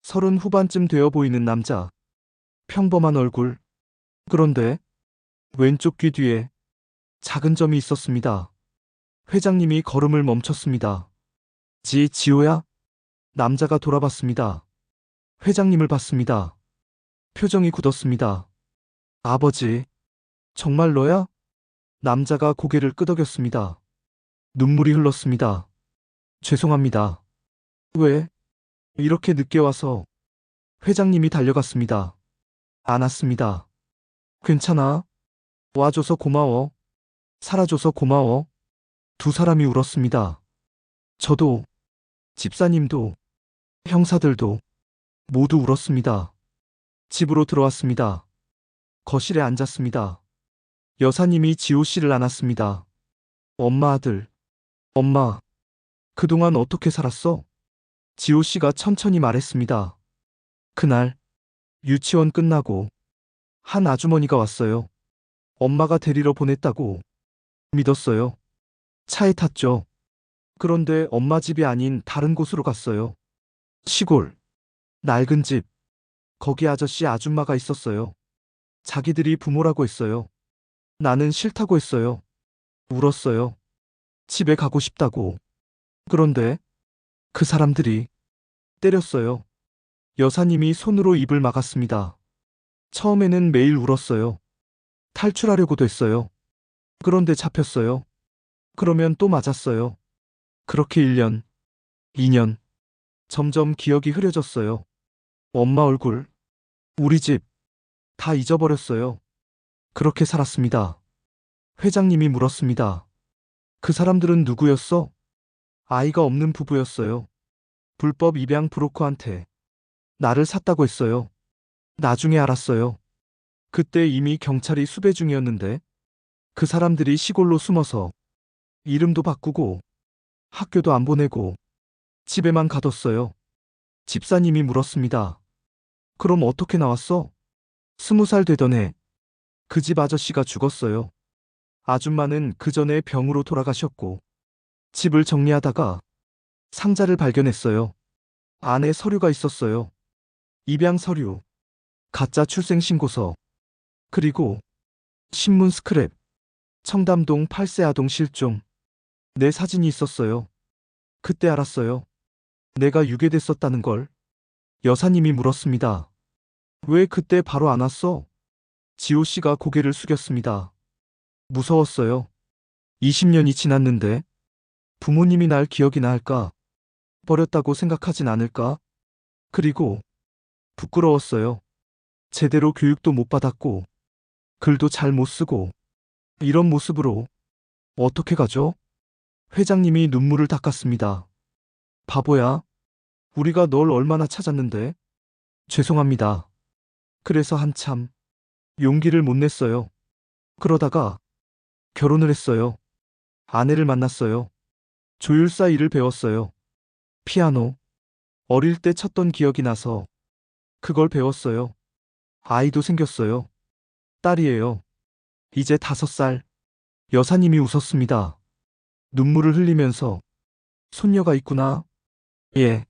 30 후반쯤 되어 보이는 남자. 평범한 얼굴. 그런데 왼쪽 귀 뒤에 작은 점이 있었습니다. 회장님이 걸음을 멈췄습니다. 지호야? 남자가 돌아봤습니다. 회장님을 봤습니다. 표정이 굳었습니다. 아버지, 정말 너야? 남자가 고개를 끄덕였습니다. 눈물이 흘렀습니다. 죄송합니다. 왜? 이렇게 늦게 와서. 회장님이 달려갔습니다. 안았습니다. 괜찮아. 와줘서 고마워. 살아줘서 고마워. 두 사람이 울었습니다. 저도, 집사님도, 형사들도 모두 울었습니다. 집으로 들어왔습니다. 거실에 앉았습니다. 여사님이 지호 씨를 안았습니다. 엄마 아들. 엄마, 그동안 어떻게 살았어? 지호 씨가 천천히 말했습니다. 그날, 유치원 끝나고 한 아주머니가 왔어요. 엄마가 데리러 보냈다고 믿었어요. 차에 탔죠. 그런데 엄마 집이 아닌 다른 곳으로 갔어요. 시골, 낡은 집. 거기 아저씨 아줌마가 있었어요. 자기들이 부모라고 했어요. 나는 싫다고 했어요. 울었어요. 집에 가고 싶다고. 그런데 그 사람들이 때렸어요. 여사님이 손으로 입을 막았습니다. 처음에는 매일 울었어요. 탈출하려고도 했어요. 그런데 잡혔어요. 그러면 또 맞았어요. 그렇게 1년, 2년. 점점 기억이 흐려졌어요. 엄마 얼굴, 우리 집, 다 잊어버렸어요. 그렇게 살았습니다. 회장님이 물었습니다. 그 사람들은 누구였어? 아이가 없는 부부였어요. 불법 입양 브로커한테 나를 샀다고 했어요. 나중에 알았어요. 그때 이미 경찰이 수배 중이었는데 그 사람들이 시골로 숨어서 이름도 바꾸고 학교도 안 보내고 집에만 가뒀어요. 집사님이 물었습니다. 그럼 어떻게 나왔어? 20살 되던 해, 그 집 아저씨가 죽었어요. 아줌마는 그 전에 병으로 돌아가셨고, 집을 정리하다가 상자를 발견했어요. 안에 서류가 있었어요. 입양 서류, 가짜 출생신고서, 그리고 신문 스크랩, 청담동 8세 아동 실종. 내 사진이 있었어요. 그때 알았어요. 내가 유괴됐었다는 걸. 여사님이 물었습니다. 왜 그때 바로 안 왔어? 지호 씨가 고개를 숙였습니다. 무서웠어요. 20년이 지났는데 부모님이 날 기억이나 할까? 버렸다고 생각하진 않을까? 그리고 부끄러웠어요. 제대로 교육도 못 받았고 글도 잘 못 쓰고 이런 모습으로 어떻게 가죠? 회장님이 눈물을 닦았습니다. 바보야. 우리가 널 얼마나 찾았는데. 죄송합니다. 그래서 한참 용기를 못 냈어요. 그러다가 결혼을 했어요. 아내를 만났어요. 조율사 일을 배웠어요. 피아노. 어릴 때 쳤던 기억이 나서 그걸 배웠어요. 아이도 생겼어요. 딸이에요. 이제 5살. 여사님이 웃었습니다. 눈물을 흘리면서 손녀가 있구나. 예.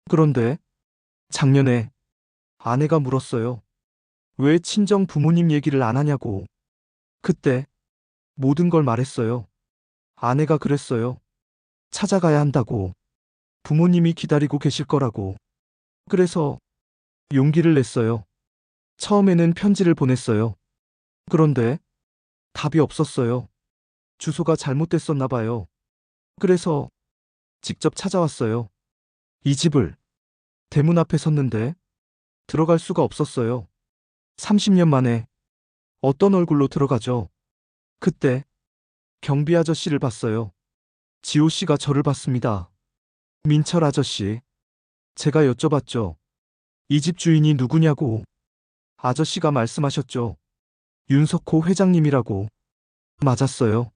그런데 작년에 아내가 물었어요. 왜 친정 부모님 얘기를 안 하냐고. 그때 모든 걸 말했어요. 아내가 그랬어요. 찾아가야 한다고. 부모님이 기다리고 계실 거라고. 그래서 용기를 냈어요. 처음에는 편지를 보냈어요. 그런데 답이 없었어요. 주소가 잘못됐었나 봐요. 그래서 직접 찾아왔어요. 이 집을 대문 앞에 섰는데 들어갈 수가 없었어요. 30년 만에 어떤 얼굴로 들어가죠? 그때 경비 아저씨를 봤어요. 지호 씨가 저를 봤습니다. 민철 아저씨. 제가 여쭤봤죠. 이 집 주인이 누구냐고. 아저씨가 말씀하셨죠. 윤석호 회장님이라고. 맞았어요.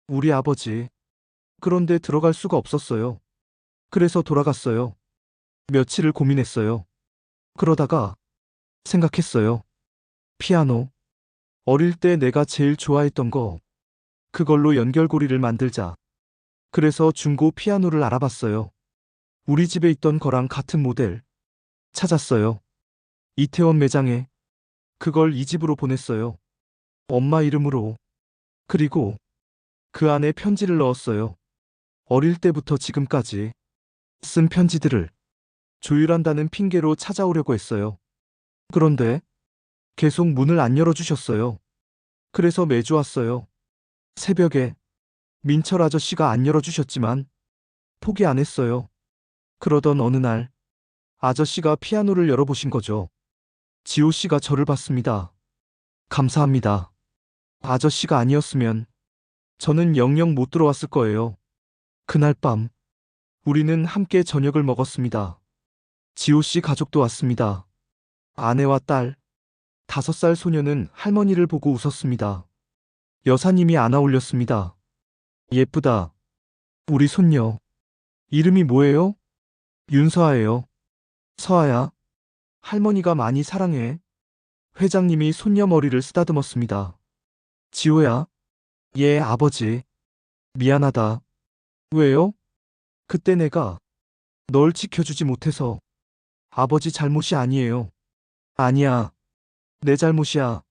우리 아버지. 그런데 들어갈 수가 없었어요. 그래서 돌아갔어요. 며칠을 고민했어요. 그러다가 생각했어요. 피아노. 어릴 때 내가 제일 좋아했던 거. 그걸로 연결고리를 만들자. 그래서 중고 피아노를 알아봤어요. 우리 집에 있던 거랑 같은 모델. 찾았어요. 이태원 매장에. 그걸 이 집으로 보냈어요. 엄마 이름으로. 그리고 그 안에 편지를 넣었어요. 어릴 때부터 지금까지 쓴 편지들을 조율한다는 핑계로 찾아오려고 했어요. 그런데 계속 문을 안 열어주셨어요. 그래서 매주 왔어요. 새벽에 민철 아저씨가 안 열어주셨지만 포기 안 했어요. 그러던 어느 날 아저씨가 피아노를 열어보신 거죠. 지호 씨가 저를 봤습니다. 감사합니다. 아저씨가 아니었으면 저는 영영 못 들어왔을 거예요. 그날 밤 우리는 함께 저녁을 먹었습니다. 지호 씨 가족도 왔습니다. 아내와 딸, 5살 소녀는 할머니를 보고 웃었습니다. 여사님이 안아 올렸습니다. 예쁘다. 우리 손녀. 이름이 뭐예요? 윤서아예요. 서아야. 할머니가 많이 사랑해. 회장님이 손녀 머리를 쓰다듬었습니다. 지호야. 예, 아버지. 미안하다. 왜요? 그때 내가 널 지켜주지 못해서. 아버지 잘못이 아니에요. 아니야. 내 잘못이야.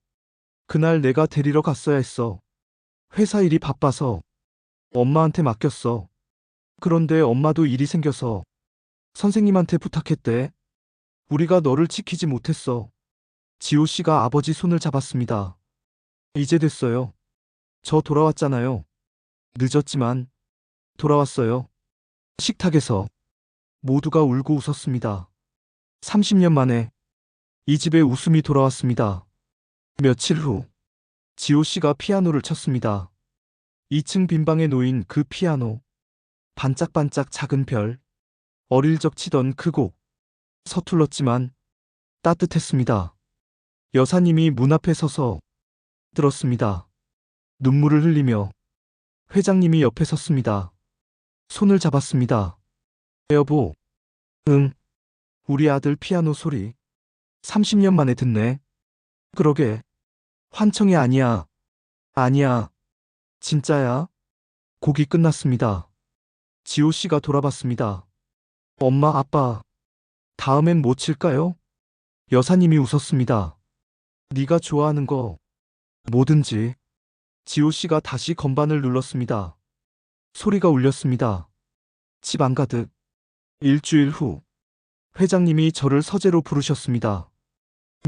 그날 내가 데리러 갔어야 했어. 회사 일이 바빠서 엄마한테 맡겼어. 그런데 엄마도 일이 생겨서 선생님한테 부탁했대. 우리가 너를 지키지 못했어. 지호 씨가 아버지 손을 잡았습니다. 이제 됐어요. 저 돌아왔잖아요. 늦었지만 돌아왔어요. 식탁에서 모두가 울고 웃었습니다. 30년 만에 이 집에 웃음이 돌아왔습니다. 며칠 후 지호 씨가 피아노를 쳤습니다. 2층 빈방에 놓인 그 피아노. 반짝반짝 작은 별. 어릴 적 치던 그 곡. 서툴렀지만 따뜻했습니다. 여사님이 문 앞에 서서 들었습니다. 눈물을 흘리며 회장님이 옆에 섰습니다. 손을 잡았습니다. 여보. 응. 우리 아들 피아노 소리. 30년 만에 듣네. 그러게. 환청이 아니야. 아니야. 진짜야. 곡이 끝났습니다. 지호 씨가 돌아봤습니다. 엄마, 아빠. 다음엔 뭐 칠까요? 여사님이 웃었습니다. 네가 좋아하는 거 뭐든지. 지호 씨가 다시 건반을 눌렀습니다. 소리가 울렸습니다. 집 안가득. 일주일 후 회장님이 저를 서재로 부르셨습니다.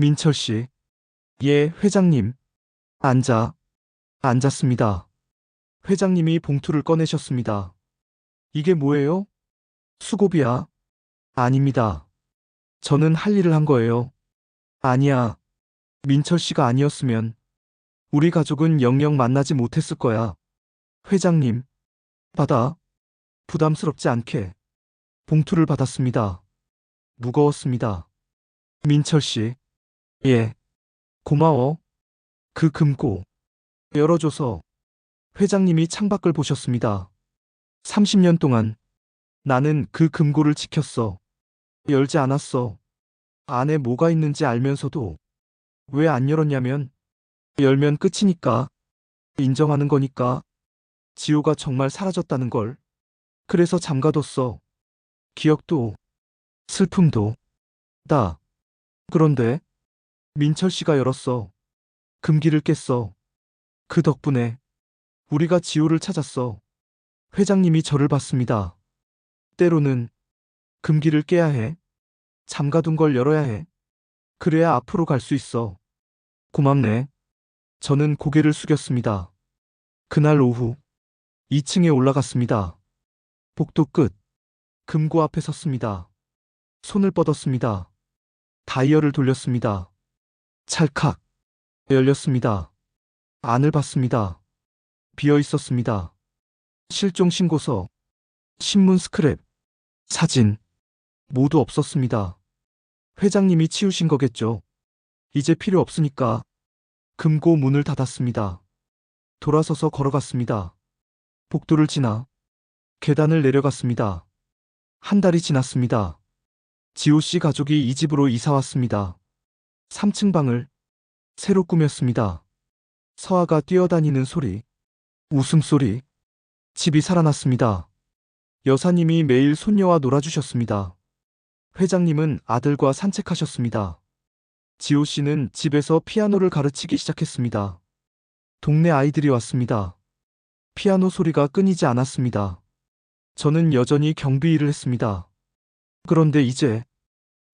민철 씨. 예, 회장님. 앉아. 앉았습니다. 회장님이 봉투를 꺼내셨습니다. 이게 뭐예요? 수고비야. 아닙니다. 저는 할 일을 한 거예요. 아니야. 민철 씨가 아니었으면 우리 가족은 영영 만나지 못했을 거야. 회장님. 받아. 부담스럽지 않게. 봉투를 받았습니다. 무거웠습니다. 민철 씨. 예. 고마워. 그 금고. 열어줘서. 회장님이 창밖을 보셨습니다. 30년 동안 나는 그 금고를 지켰어. 열지 않았어. 안에 뭐가 있는지 알면서도 왜 안 열었냐면 열면 끝이니까. 인정하는 거니까. 지호가 정말 사라졌다는 걸. 그래서 잠가뒀어. 기억도 슬픔도 다. 그런데 민철 씨가 열었어. 금기를 깼어. 그 덕분에 우리가 지호를 찾았어. 회장님이 저를 봤습니다. 때로는 금기를 깨야 해. 잠가둔 걸 열어야 해. 그래야 앞으로 갈 수 있어. 고맙네. 저는 고개를 숙였습니다. 그날 오후 2층에 올라갔습니다. 복도 끝. 금고 앞에 섰습니다. 손을 뻗었습니다. 다이얼을 돌렸습니다. 찰칵. 열렸습니다. 안을 봤습니다. 비어 있었습니다. 실종 신고서, 신문 스크랩, 사진 모두 없었습니다. 회장님이 치우신 거겠죠. 이제 필요 없으니까. 금고 문을 닫았습니다. 돌아서서 걸어갔습니다. 복도를 지나 계단을 내려갔습니다. 한 달이 지났습니다. 지호 씨 가족이 이 집으로 이사 왔습니다. 3층 방을 새로 꾸몄습니다. 서아가 뛰어다니는 소리, 웃음소리, 집이 살아났습니다. 여사님이 매일 손녀와 놀아주셨습니다. 회장님은 아들과 산책하셨습니다. 지호 씨는 집에서 피아노를 가르치기 시작했습니다. 동네 아이들이 왔습니다. 피아노 소리가 끊이지 않았습니다. 저는 여전히 경비 일을 했습니다. 그런데 이제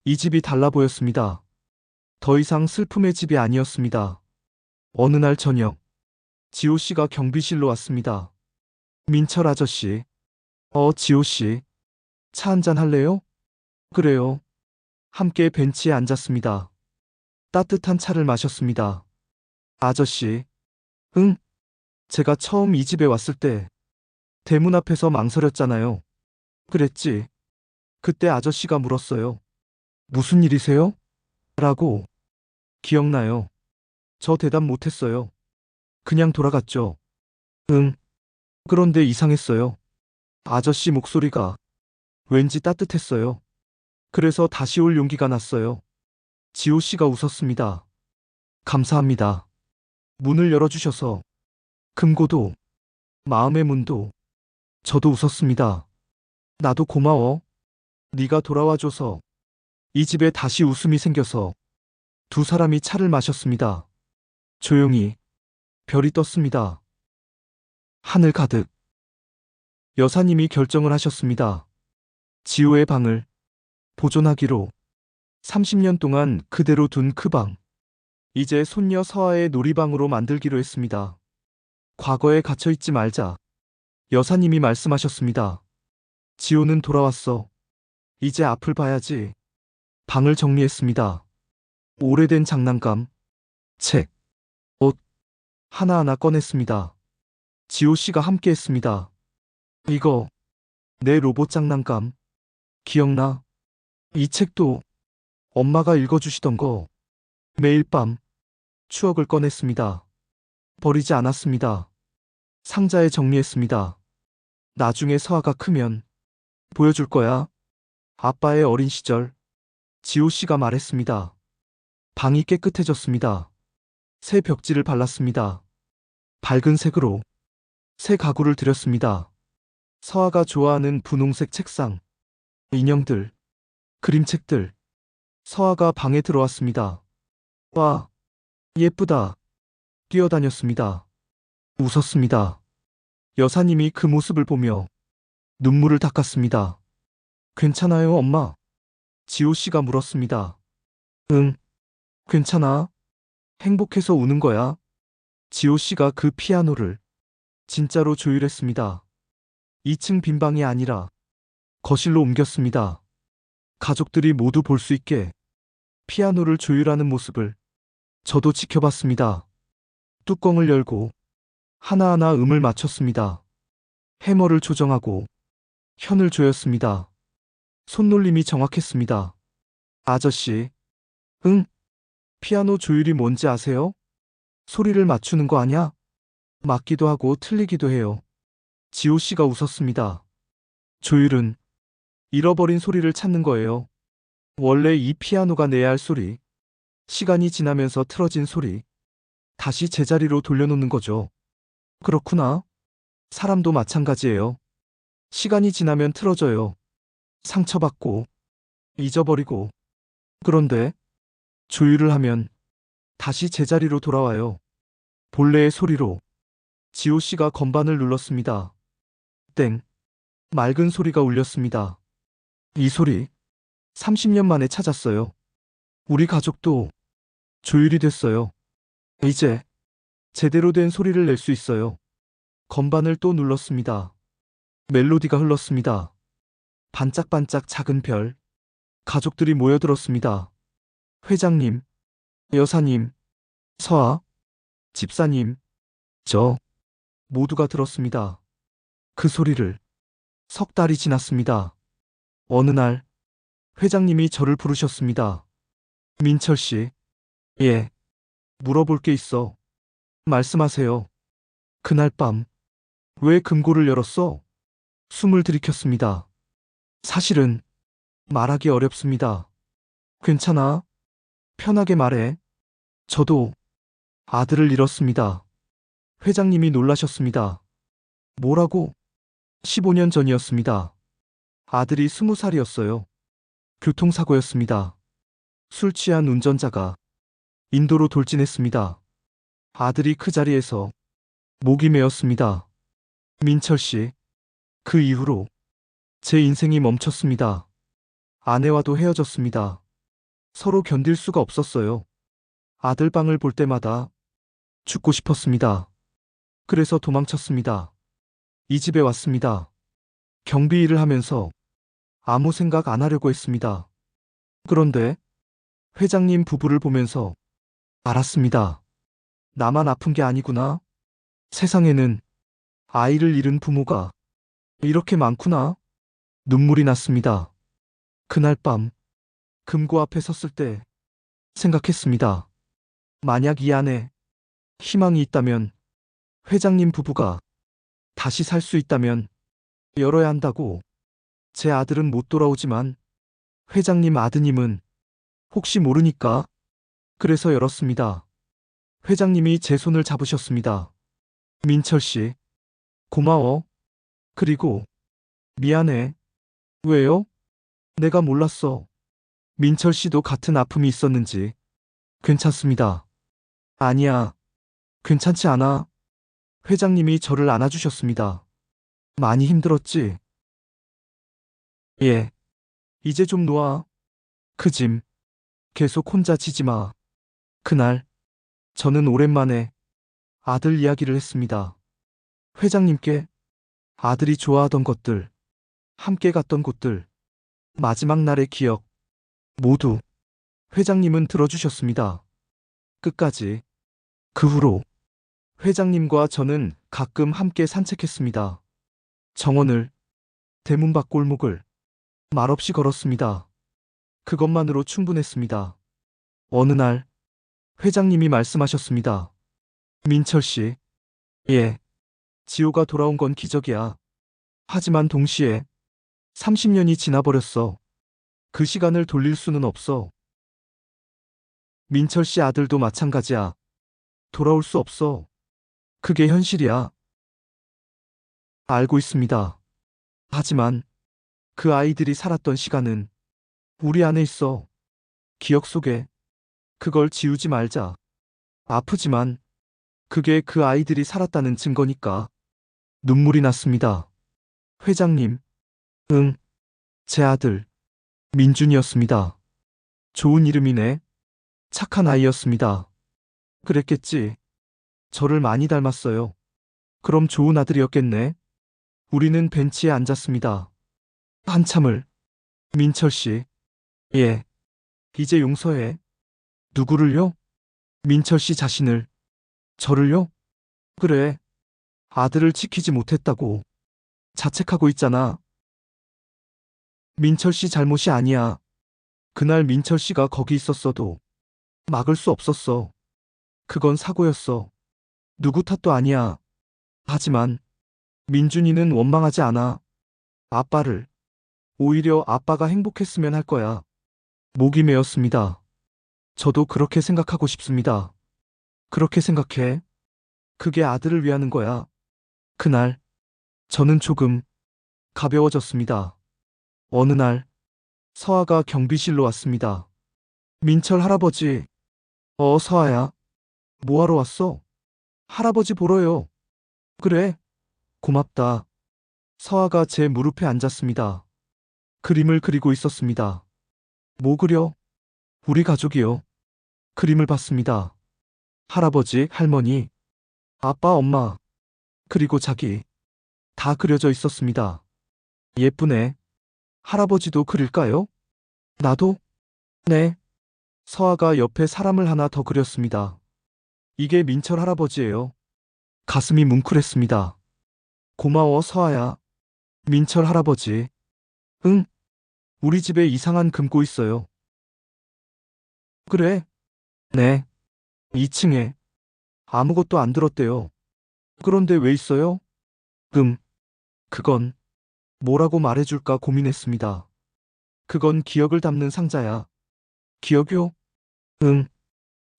이 집이 달라 보였습니다. 더 이상 슬픔의 집이 아니었습니다. 어느 날 저녁, 지호 씨가 경비실로 왔습니다. 민철 아저씨. 지호 씨. 차 한잔 할래요? 그래요. 함께 벤치에 앉았습니다. 따뜻한 차를 마셨습니다. 아저씨. 응? 제가 처음 이 집에 왔을 때 대문 앞에서 망설였잖아요. 그랬지. 그때 아저씨가 물었어요. 무슨 일이세요? 라고. 기억나요. 저 대답 못했어요. 그냥 돌아갔죠. 응. 그런데 이상했어요. 아저씨 목소리가 왠지 따뜻했어요. 그래서 다시 올 용기가 났어요. 지호 씨가 웃었습니다. 감사합니다. 문을 열어주셔서. 금고도, 마음의 문도. 저도 웃었습니다. 나도 고마워. 네가 돌아와줘서. 이 집에 다시 웃음이 생겨서. 두 사람이 차를 마셨습니다. 조용히 별이 떴습니다. 하늘 가득. 여사님이 결정을 하셨습니다. 지호의 방을 보존하기로. 30년 동안 그대로 둔 그 방. 이제 손녀 서아의 놀이방으로 만들기로 했습니다. 과거에 갇혀있지 말자. 여사님이 말씀하셨습니다. 지호는 돌아왔어. 이제 앞을 봐야지. 방을 정리했습니다. 오래된 장난감, 책, 옷 하나하나 꺼냈습니다. 지호 씨가 함께 했습니다. 이거 내 로봇 장난감 기억나? 이 책도 엄마가 읽어주시던 거. 매일 밤 추억을 꺼냈습니다. 버리지 않았습니다. 상자에 정리했습니다. 나중에 서아가 크면 보여줄 거야. 아빠의 어린 시절. 지호 씨가 말했습니다. 방이 깨끗해졌습니다. 새 벽지를 발랐습니다. 밝은 색으로 새 가구를 들였습니다. 서아가 좋아하는 분홍색 책상, 인형들, 그림책들. 서아가 방에 들어왔습니다. 와, 예쁘다. 뛰어다녔습니다. 웃었습니다. 여사님이 그 모습을 보며 눈물을 닦았습니다. 괜찮아요, 엄마? 지호 씨가 물었습니다. 응, 괜찮아. 행복해서 우는 거야. 지호 씨가 그 피아노를 진짜로 조율했습니다. 2층 빈 방이 아니라 거실로 옮겼습니다. 가족들이 모두 볼 수 있게 피아노를 조율하는 모습을 저도 지켜봤습니다. 뚜껑을 열고 하나하나 음을 맞췄습니다. 해머를 조정하고 현을 조였습니다. 손놀림이 정확했습니다. 아저씨. 응? 피아노 조율이 뭔지 아세요? 소리를 맞추는 거 아냐? 맞기도 하고 틀리기도 해요. 지호 씨가 웃었습니다. 조율은 잃어버린 소리를 찾는 거예요. 원래 이 피아노가 내야 할 소리, 시간이 지나면서 틀어진 소리, 다시 제자리로 돌려놓는 거죠. 그렇구나. 사람도 마찬가지예요. 시간이 지나면 틀어져요. 상처받고, 잊어버리고. 그런데 조율을 하면 다시 제자리로 돌아와요. 본래의 소리로. 지호 씨가 건반을 눌렀습니다. 땡. 맑은 소리가 울렸습니다. 이 소리 30년 만에 찾았어요. 우리 가족도 조율이 됐어요. 이제 제대로 된 소리를 낼 수 있어요. 건반을 또 눌렀습니다. 멜로디가 흘렀습니다. 반짝반짝 작은 별. 가족들이 모여들었습니다. 회장님, 여사님, 서아, 집사님, 저 모두가 들었습니다. 그 소리를. 석 달이 지났습니다. 어느 날 회장님이 저를 부르셨습니다. 민철 씨. 예. 물어볼 게 있어. 말씀하세요. 그날 밤, 왜 금고를 열었어? 숨을 들이켰습니다. 사실은 말하기 어렵습니다. 괜찮아. 편하게 말해. 저도 아들을 잃었습니다. 회장님이 놀라셨습니다. 뭐라고? 15년 전이었습니다. 아들이 20살이었어요. 교통사고였습니다. 술 취한 운전자가 인도로 돌진했습니다. 아들이 그 자리에서 목이 메었습니다. 민철 씨, 그 이후로 제 인생이 멈췄습니다. 아내와도 헤어졌습니다. 서로 견딜 수가 없었어요. 아들 방을 볼 때마다 죽고 싶었습니다. 그래서 도망쳤습니다. 이 집에 왔습니다. 경비 일을 하면서 아무 생각 안 하려고 했습니다. 그런데 회장님 부부를 보면서 알았습니다. 나만 아픈 게 아니구나. 세상에는 아이를 잃은 부모가 이렇게 많구나. 눈물이 났습니다. 그날 밤 금고 앞에 섰을 때 생각했습니다. 만약 이 안에 희망이 있다면, 회장님 부부가 다시 살 수 있다면 열어야 한다고. 제 아들은 못 돌아오지만 회장님 아드님은 혹시 모르니까. 그래서 열었습니다. 회장님이 제 손을 잡으셨습니다. 민철 씨, 고마워. 그리고 미안해. 왜요? 내가 몰랐어. 민철 씨도 같은 아픔이 있었는지. 괜찮습니다. 아니야. 괜찮지 않아. 회장님이 저를 안아주셨습니다. 많이 힘들었지? 예. 이제 좀 놓아. 그 짐 계속 혼자 지지 마. 그날 저는 오랜만에 아들 이야기를 했습니다. 회장님께 아들이 좋아하던 것들, 함께 갔던 곳들, 마지막 날의 기억, 모두. 회장님은 들어주셨습니다. 끝까지. 그 후로 회장님과 저는 가끔 함께 산책했습니다. 정원을, 대문 밖 골목을 말없이 걸었습니다. 그것만으로 충분했습니다. 어느 날 회장님이 말씀하셨습니다. 민철 씨, 예, 지호가 돌아온 건 기적이야. 하지만 동시에 30년이 지나버렸어. 그 시간을 돌릴 수는 없어. 민철 씨 아들도 마찬가지야. 돌아올 수 없어. 그게 현실이야. 알고 있습니다. 하지만 그 아이들이 살았던 시간은 우리 안에 있어. 기억 속에. 그걸 지우지 말자. 아프지만 그게 그 아이들이 살았다는 증거니까. 눈물이 났습니다. 회장님, 응, 제 아들, 민준이었습니다. 좋은 이름이네. 착한 아이였습니다. 그랬겠지. 저를 많이 닮았어요. 그럼 좋은 아들이었겠네. 우리는 벤치에 앉았습니다. 한참을. 민철 씨, 예, 이제 용서해. 누구를요? 민철 씨 자신을. 저를요? 그래. 아들을 지키지 못했다고 자책하고 있잖아. 민철 씨 잘못이 아니야. 그날 민철 씨가 거기 있었어도 막을 수 없었어. 그건 사고였어. 누구 탓도 아니야. 하지만 민준이는 원망하지 않아. 아빠를. 오히려 아빠가 행복했으면 할 거야. 목이 메었습니다. 저도 그렇게 생각하고 싶습니다. 그렇게 생각해. 그게 아들을 위하는 거야. 그날 저는 조금 가벼워졌습니다. 어느 날 서아가 경비실로 왔습니다. 민철 할아버지. 서아야. 뭐하러 왔어? 할아버지 보러요. 그래. 고맙다. 서아가 제 무릎에 앉았습니다. 그림을 그리고 있었습니다. 뭐 그려? 우리 가족이요. 그림을 봤습니다. 할아버지, 할머니, 아빠, 엄마, 그리고 자기. 다 그려져 있었습니다. 예쁘네. 할아버지도 그릴까요? 나도? 네. 서아가 옆에 사람을 하나 더 그렸습니다. 이게 민철 할아버지예요. 가슴이 뭉클했습니다. 고마워, 서아야. 민철 할아버지. 응, 우리 집에 이상한 금고 있어요. 그래? 네. 2층에 아무것도 안 들었대요. 그런데 왜 있어요? 음, 그건 뭐라고 말해줄까 고민했습니다. 그건 기억을 담는 상자야. 기억요? 응.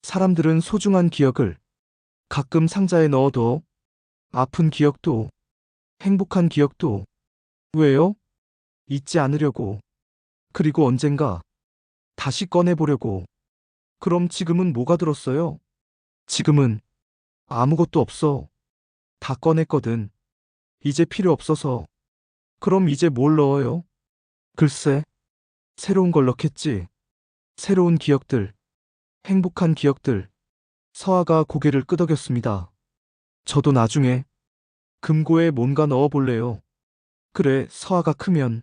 사람들은 소중한 기억을 가끔 상자에 넣어둬. 아픈 기억도, 행복한 기억도. 왜요? 잊지 않으려고. 그리고 언젠가 다시 꺼내보려고. 그럼 지금은 뭐가 들었어요? 지금은 아무것도 없어. 다 꺼냈거든. 이제 필요 없어서. 그럼 이제 뭘 넣어요? 글쎄, 새로운 걸 넣겠지. 새로운 기억들, 행복한 기억들. 서아가 고개를 끄덕였습니다. 저도 나중에 금고에 뭔가 넣어볼래요. 그래, 서아가 크면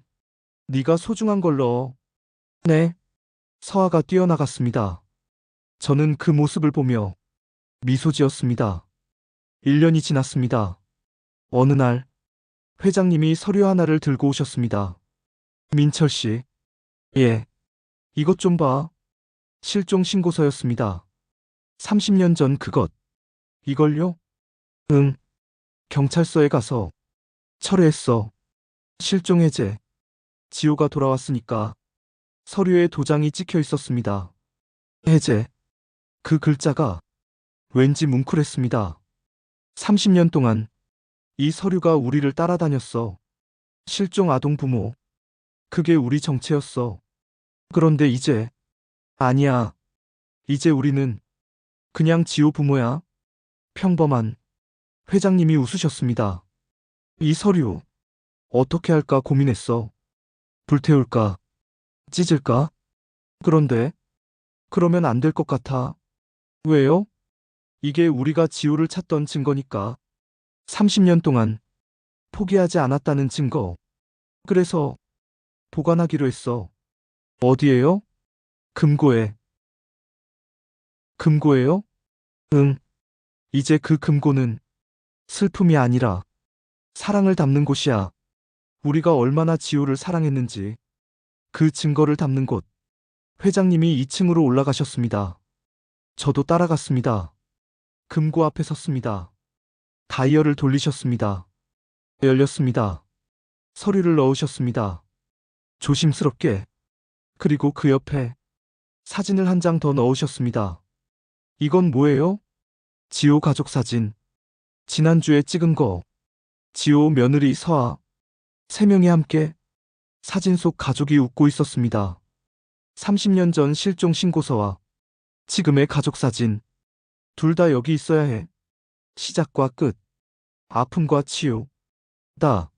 네가 소중한 걸 넣어. 네. 서아가 뛰어나갔습니다. 저는 그 모습을 보며 미소 지었습니다. 1년이 지났습니다. 어느 날 회장님이 서류 하나를 들고 오셨습니다. 민철 씨. 예. 이것 좀 봐. 실종 신고서였습니다. 30년 전 그것. 이걸요? 응. 경찰서에 가서 철회했어. 실종 해제. 지호가 돌아왔으니까 서류에 도장이 찍혀 있었습니다. 해제. 그 글자가 왠지 뭉클했습니다. 30년 동안 이 서류가 우리를 따라다녔어. 실종 아동 부모. 그게 우리 정체였어. 그런데 이제, 아니야. 이제 우리는 그냥 지호 부모야. 평범한. 회장님이 웃으셨습니다. 이 서류, 어떻게 할까 고민했어. 불태울까? 찢을까? 그런데, 그러면 안 될 것 같아. 왜요? 이게 우리가 지호를 찾던 증거니까. 30년 동안 포기하지 않았다는 증거. 그래서 보관하기로 했어. 어디에요? 금고에. 금고에요? 응. 이제 그 금고는 슬픔이 아니라 사랑을 담는 곳이야. 우리가 얼마나 지호를 사랑했는지 그 증거를 담는 곳. 회장님이 2층으로 올라가셨습니다. 저도 따라갔습니다. 금고 앞에 섰습니다. 다이얼을 돌리셨습니다. 열렸습니다. 서류를 넣으셨습니다. 조심스럽게. 그리고 그 옆에 사진을 한 장 더 넣으셨습니다. 이건 뭐예요? 지호 가족 사진. 지난주에 찍은 거. 지호 며느리 서아. 세 명이 함께 사진 속 가족이 웃고 있었습니다. 30년 전 실종 신고서와 지금의 가족 사진. 둘 다 여기 있어야 해. 시작과 끝. 아픔과 치유. 다.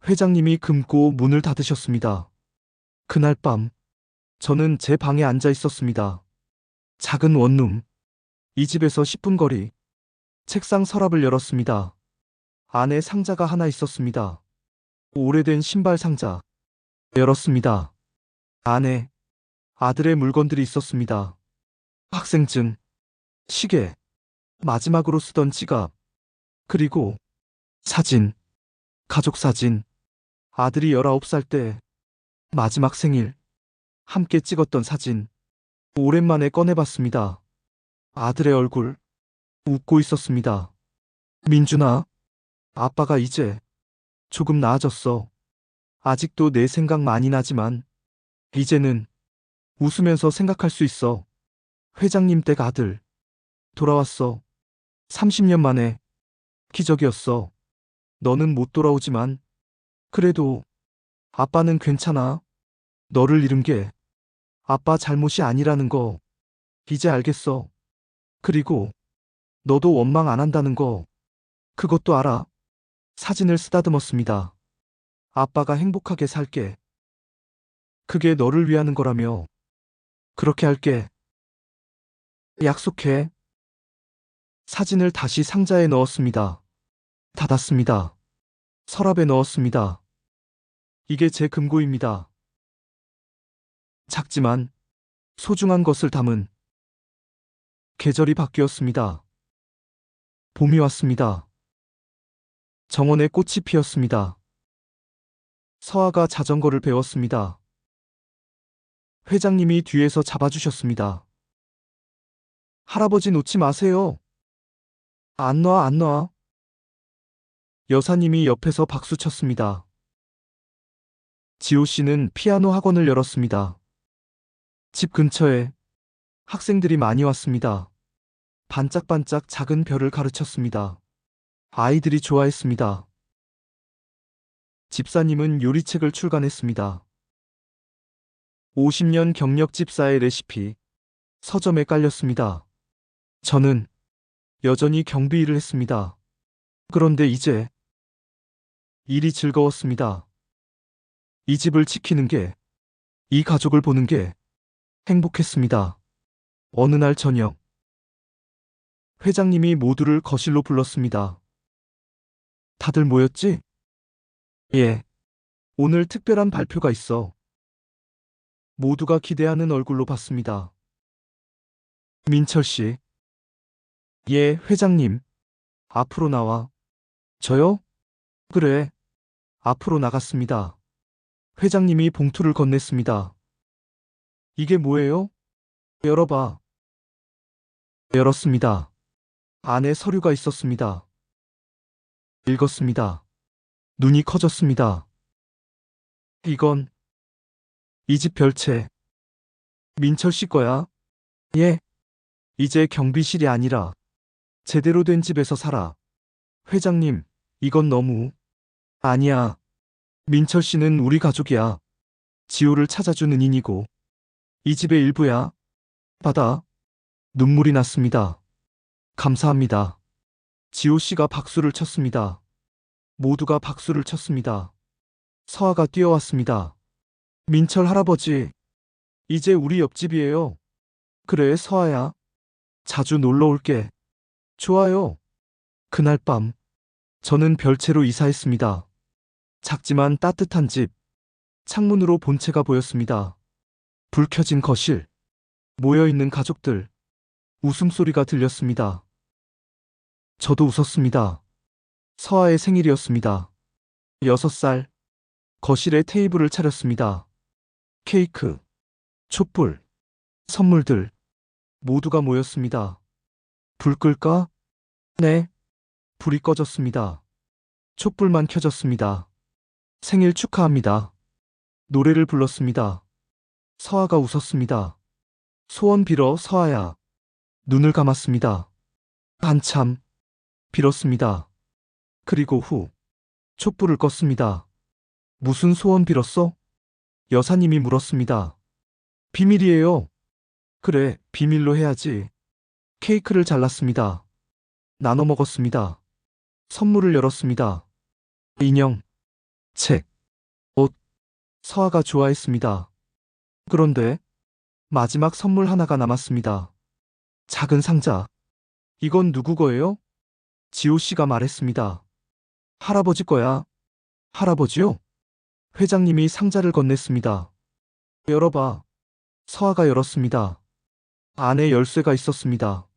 회장님이 금고 문을 닫으셨습니다. 그날 밤, 저는 제 방에 앉아 있었습니다. 작은 원룸. 이 집에서 10분 거리. 책상 서랍을 열었습니다. 안에 상자가 하나 있었습니다. 오래된 신발 상자. 열었습니다. 안에 아들의 물건들이 있었습니다. 학생증, 시계, 마지막으로 쓰던 지갑, 그리고 사진, 가족 사진. 아들이 19살 때 마지막 생일 함께 찍었던 사진. 오랜만에 꺼내봤습니다. 아들의 얼굴 웃고 있었습니다. 민준아, 아빠가 이제 조금 나아졌어. 아직도 내 생각 많이 나지만 이제는 웃으면서 생각할 수 있어. 회장님 댁 아들 돌아왔어. 30년 만에 기적이었어. 너는 못 돌아오지만 그래도 아빠는 괜찮아. 너를 잃은 게 아빠 잘못이 아니라는 거 이제 알겠어. 그리고 너도 원망 안 한다는 거 그것도 알아. 사진을 쓰다듬었습니다. 아빠가 행복하게 살게. 그게 너를 위하는 거라며. 그렇게 할게. 약속해. 사진을 다시 상자에 넣었습니다. 닫았습니다. 서랍에 넣었습니다. 이게 제 금고입니다. 작지만 소중한 것을 담은. 계절이 바뀌었습니다. 봄이 왔습니다. 정원에 꽃이 피었습니다. 서아가 자전거를 배웠습니다. 회장님이 뒤에서 잡아주셨습니다. 할아버지 놓지 마세요. 안 놔, 안 놔. 여사님이 옆에서 박수 쳤습니다. 지호 씨는 피아노 학원을 열었습니다. 집 근처에 학생들이 많이 왔습니다. 반짝반짝 작은 별을 가르쳤습니다. 아이들이 좋아했습니다. 집사님은 요리책을 출간했습니다. 50년 경력 집사의 레시피, 서점에 깔렸습니다. 저는 여전히 경비 일을 했습니다. 그런데 이제 일이 즐거웠습니다. 이 집을 지키는 게, 이 가족을 보는 게 행복했습니다. 어느 날 저녁, 회장님이 모두를 거실로 불렀습니다. 다들 모였지? 예. 오늘 특별한 발표가 있어. 모두가 기대하는 얼굴로 봤습니다. 민철 씨. 예, 회장님. 앞으로 나와. 저요? 그래. 앞으로 나갔습니다. 회장님이 봉투를 건넸습니다. 이게 뭐예요? 열어봐. 열었습니다. 안에 서류가 있었습니다. 읽었습니다. 눈이 커졌습니다. 이건 이 집 별채. 민철 씨 거야? 예. 이제 경비실이 아니라 제대로 된 집에서 살아. 회장님, 이건 너무. 아니야. 민철 씨는 우리 가족이야. 지호를 찾아준 은인이고 이 집의 일부야. 받아. 눈물이 났습니다. 감사합니다. 지호 씨가 박수를 쳤습니다. 모두가 박수를 쳤습니다. 서아가 뛰어왔습니다. 민철 할아버지, 이제 우리 옆집이에요. 그래, 서아야. 자주 놀러 올게. 좋아요. 그날 밤, 저는 별채로 이사했습니다. 작지만 따뜻한 집, 창문으로 본체가 보였습니다. 불 켜진 거실, 모여있는 가족들, 웃음소리가 들렸습니다. 저도 웃었습니다. 서아의 생일이었습니다. 6살, 거실에 테이블을 차렸습니다. 케이크, 촛불, 선물들, 모두가 모였습니다. 불 끌까? 네. 불이 꺼졌습니다. 촛불만 켜졌습니다. 생일 축하합니다. 노래를 불렀습니다. 서아가 웃었습니다. 소원 빌어, 서아야. 눈을 감았습니다. 한참 빌었습니다. 그리고 후 촛불을 껐습니다. 무슨 소원 빌었어? 여사님이 물었습니다. 비밀이에요. 그래, 비밀로 해야지. 케이크를 잘랐습니다. 나눠 먹었습니다. 선물을 열었습니다. 인형, 책, 옷, 서아가 좋아했습니다. 그런데 마지막 선물 하나가 남았습니다. 작은 상자. 이건 누구 거예요? 지호 씨가 말했습니다. 할아버지 거야. 할아버지요? 회장님이 상자를 건넸습니다. 열어봐. 서아가 열었습니다. 안에 열쇠가 있었습니다.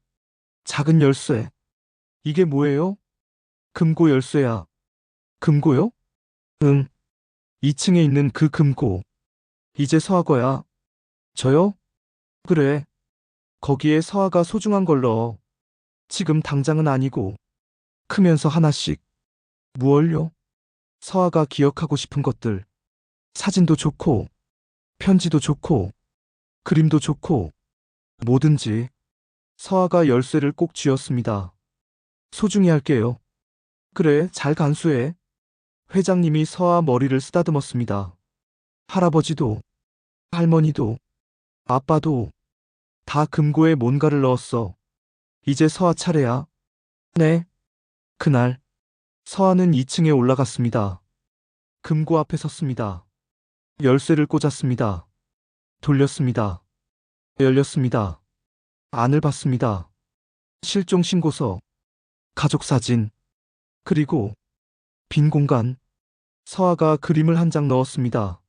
작은 열쇠. 이게 뭐예요? 금고 열쇠야. 금고요? 응. 2층에 있는 그 금고. 이제 서아 거야. 저요? 그래. 거기에 서아가 소중한 걸 넣어. 지금 당장은 아니고. 크면서 하나씩. 무얼요? 서아가 기억하고 싶은 것들. 사진도 좋고, 편지도 좋고, 그림도 좋고, 뭐든지. 서아가 열쇠를 꼭 쥐었습니다. 소중히 할게요. 그래, 잘 간수해. 회장님이 서아 머리를 쓰다듬었습니다. 할아버지도, 할머니도, 아빠도 다 금고에 뭔가를 넣었어. 이제 서아 차례야. 네. 그날, 서아는 2층에 올라갔습니다. 금고 앞에 섰습니다. 열쇠를 꽂았습니다. 돌렸습니다. 열렸습니다. 안을 봤습니다. 실종 신고서, 가족 사진, 그리고 빈 공간. 서아가 그림을 한 장 넣었습니다.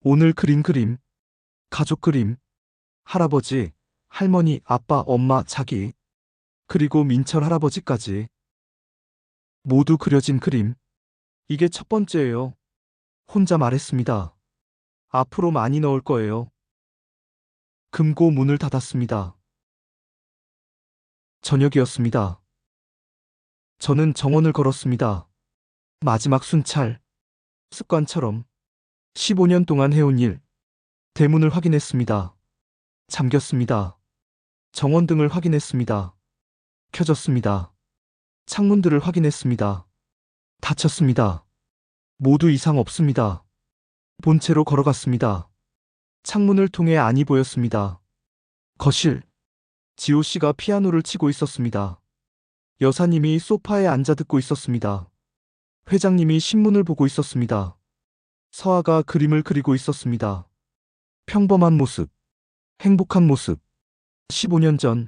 오늘 그린 그림, 가족 그림, 할아버지, 할머니, 아빠, 엄마, 자기, 그리고 민철 할아버지까지. 모두 그려진 그림. 이게 첫 번째예요. 혼자 말했습니다. 앞으로 많이 넣을 거예요. 금고 문을 닫았습니다. 저녁이었습니다. 저는 정원을 걸었습니다. 마지막 순찰. 습관처럼 15년 동안 해온 일. 대문을 확인했습니다. 잠겼습니다. 정원등을 확인했습니다. 켜졌습니다. 창문들을 확인했습니다. 닫혔습니다. 모두 이상 없습니다. 본체로 걸어갔습니다. 창문을 통해 안이 보였습니다. 거실. 지호 씨가 피아노를 치고 있었습니다. 여사님이 소파에 앉아 듣고 있었습니다. 회장님이 신문을 보고 있었습니다. 서아가 그림을 그리고 있었습니다. 평범한 모습, 행복한 모습. 15년 전,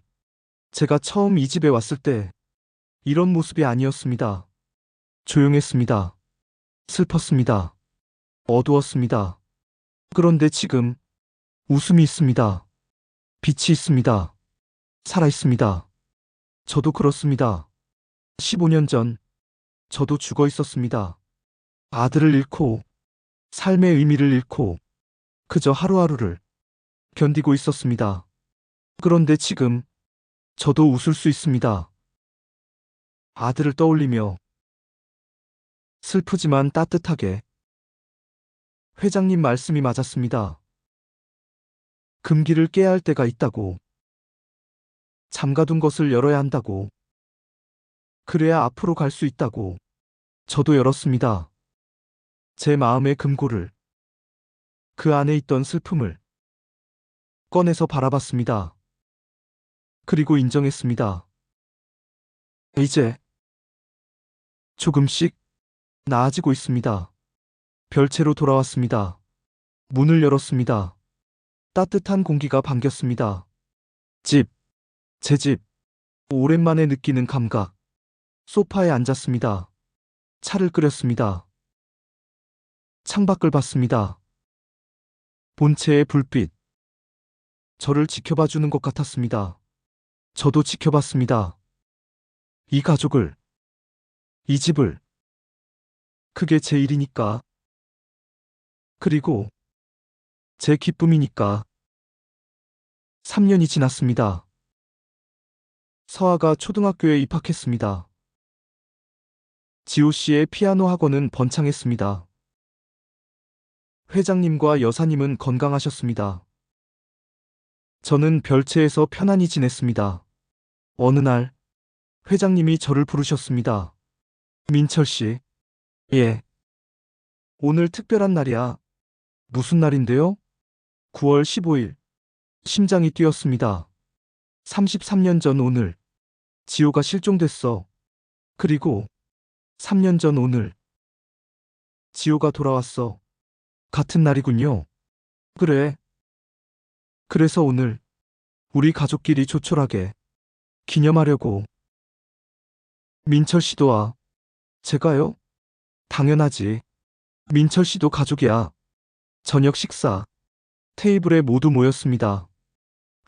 제가 처음 이 집에 왔을 때, 이런 모습이 아니었습니다. 조용했습니다. 슬펐습니다. 어두웠습니다. 그런데 지금, 웃음이 있습니다. 빛이 있습니다. 살아 있습니다. 저도 그렇습니다. 15년 전, 저도 죽어 있었습니다. 아들을 잃고, 삶의 의미를 잃고, 그저 하루하루를 견디고 있었습니다. 그런데 지금, 저도 웃을 수 있습니다. 아들을 떠올리며, 슬프지만 따뜻하게. 회장님 말씀이 맞았습니다. 금기를 깨야 할 때가 있다고. 잠가둔 것을 열어야 한다고. 그래야 앞으로 갈 수 있다고. 저도 열었습니다. 제 마음의 금고를. 그 안에 있던 슬픔을 꺼내서 바라봤습니다. 그리고 인정했습니다. 이제 조금씩 나아지고 있습니다. 별채로 돌아왔습니다. 문을 열었습니다. 따뜻한 공기가 반겼습니다. 집, 제 집. 오랜만에 느끼는 감각. 소파에 앉았습니다. 차를 끓였습니다. 창밖을 봤습니다. 본체의 불빛. 저를 지켜봐 주는 것 같았습니다. 저도 지켜봤습니다. 이 가족을, 이 집을. 그게 제 일이니까. 그리고 제 기쁨이니까. 3년이 지났습니다. 서아가 초등학교에 입학했습니다. 지호 씨의 피아노 학원은 번창했습니다. 회장님과 여사님은 건강하셨습니다. 저는 별채에서 편안히 지냈습니다. 어느 날, 회장님이 저를 부르셨습니다. 민철 씨. 예. 오늘 특별한 날이야. 무슨 날인데요? 9월 15일. 심장이 뛰었습니다. 33년 전 오늘, 지호가 실종됐어. 그리고 3년 전 오늘, 지호가 돌아왔어. 같은 날이군요. 그래. 그래서 오늘, 우리 가족끼리 조촐하게 기념하려고. 민철 씨도 와. 제가요? 당연하지. 민철 씨도 가족이야. 저녁 식사. 테이블에 모두 모였습니다.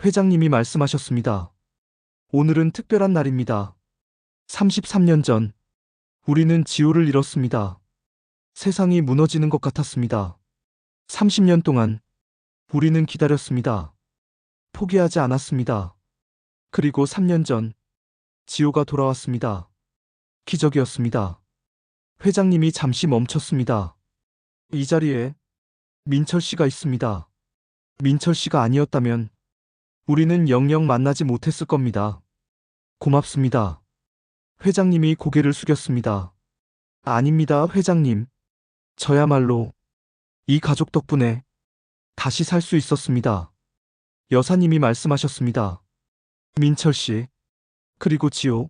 회장님이 말씀하셨습니다. 오늘은 특별한 날입니다. 33년 전, 우리는 지호를 잃었습니다. 세상이 무너지는 것 같았습니다. 30년 동안, 우리는 기다렸습니다. 포기하지 않았습니다. 그리고 3년 전, 지호가 돌아왔습니다. 기적이었습니다. 회장님이 잠시 멈췄습니다. 이 자리에 민철 씨가 있습니다. 민철 씨가 아니었다면 우리는 영영 만나지 못했을 겁니다. 고맙습니다. 회장님이 고개를 숙였습니다. 아닙니다, 회장님. 저야말로 이 가족 덕분에 다시 살 수 있었습니다. 여사님이 말씀하셨습니다. 민철 씨, 그리고 지호,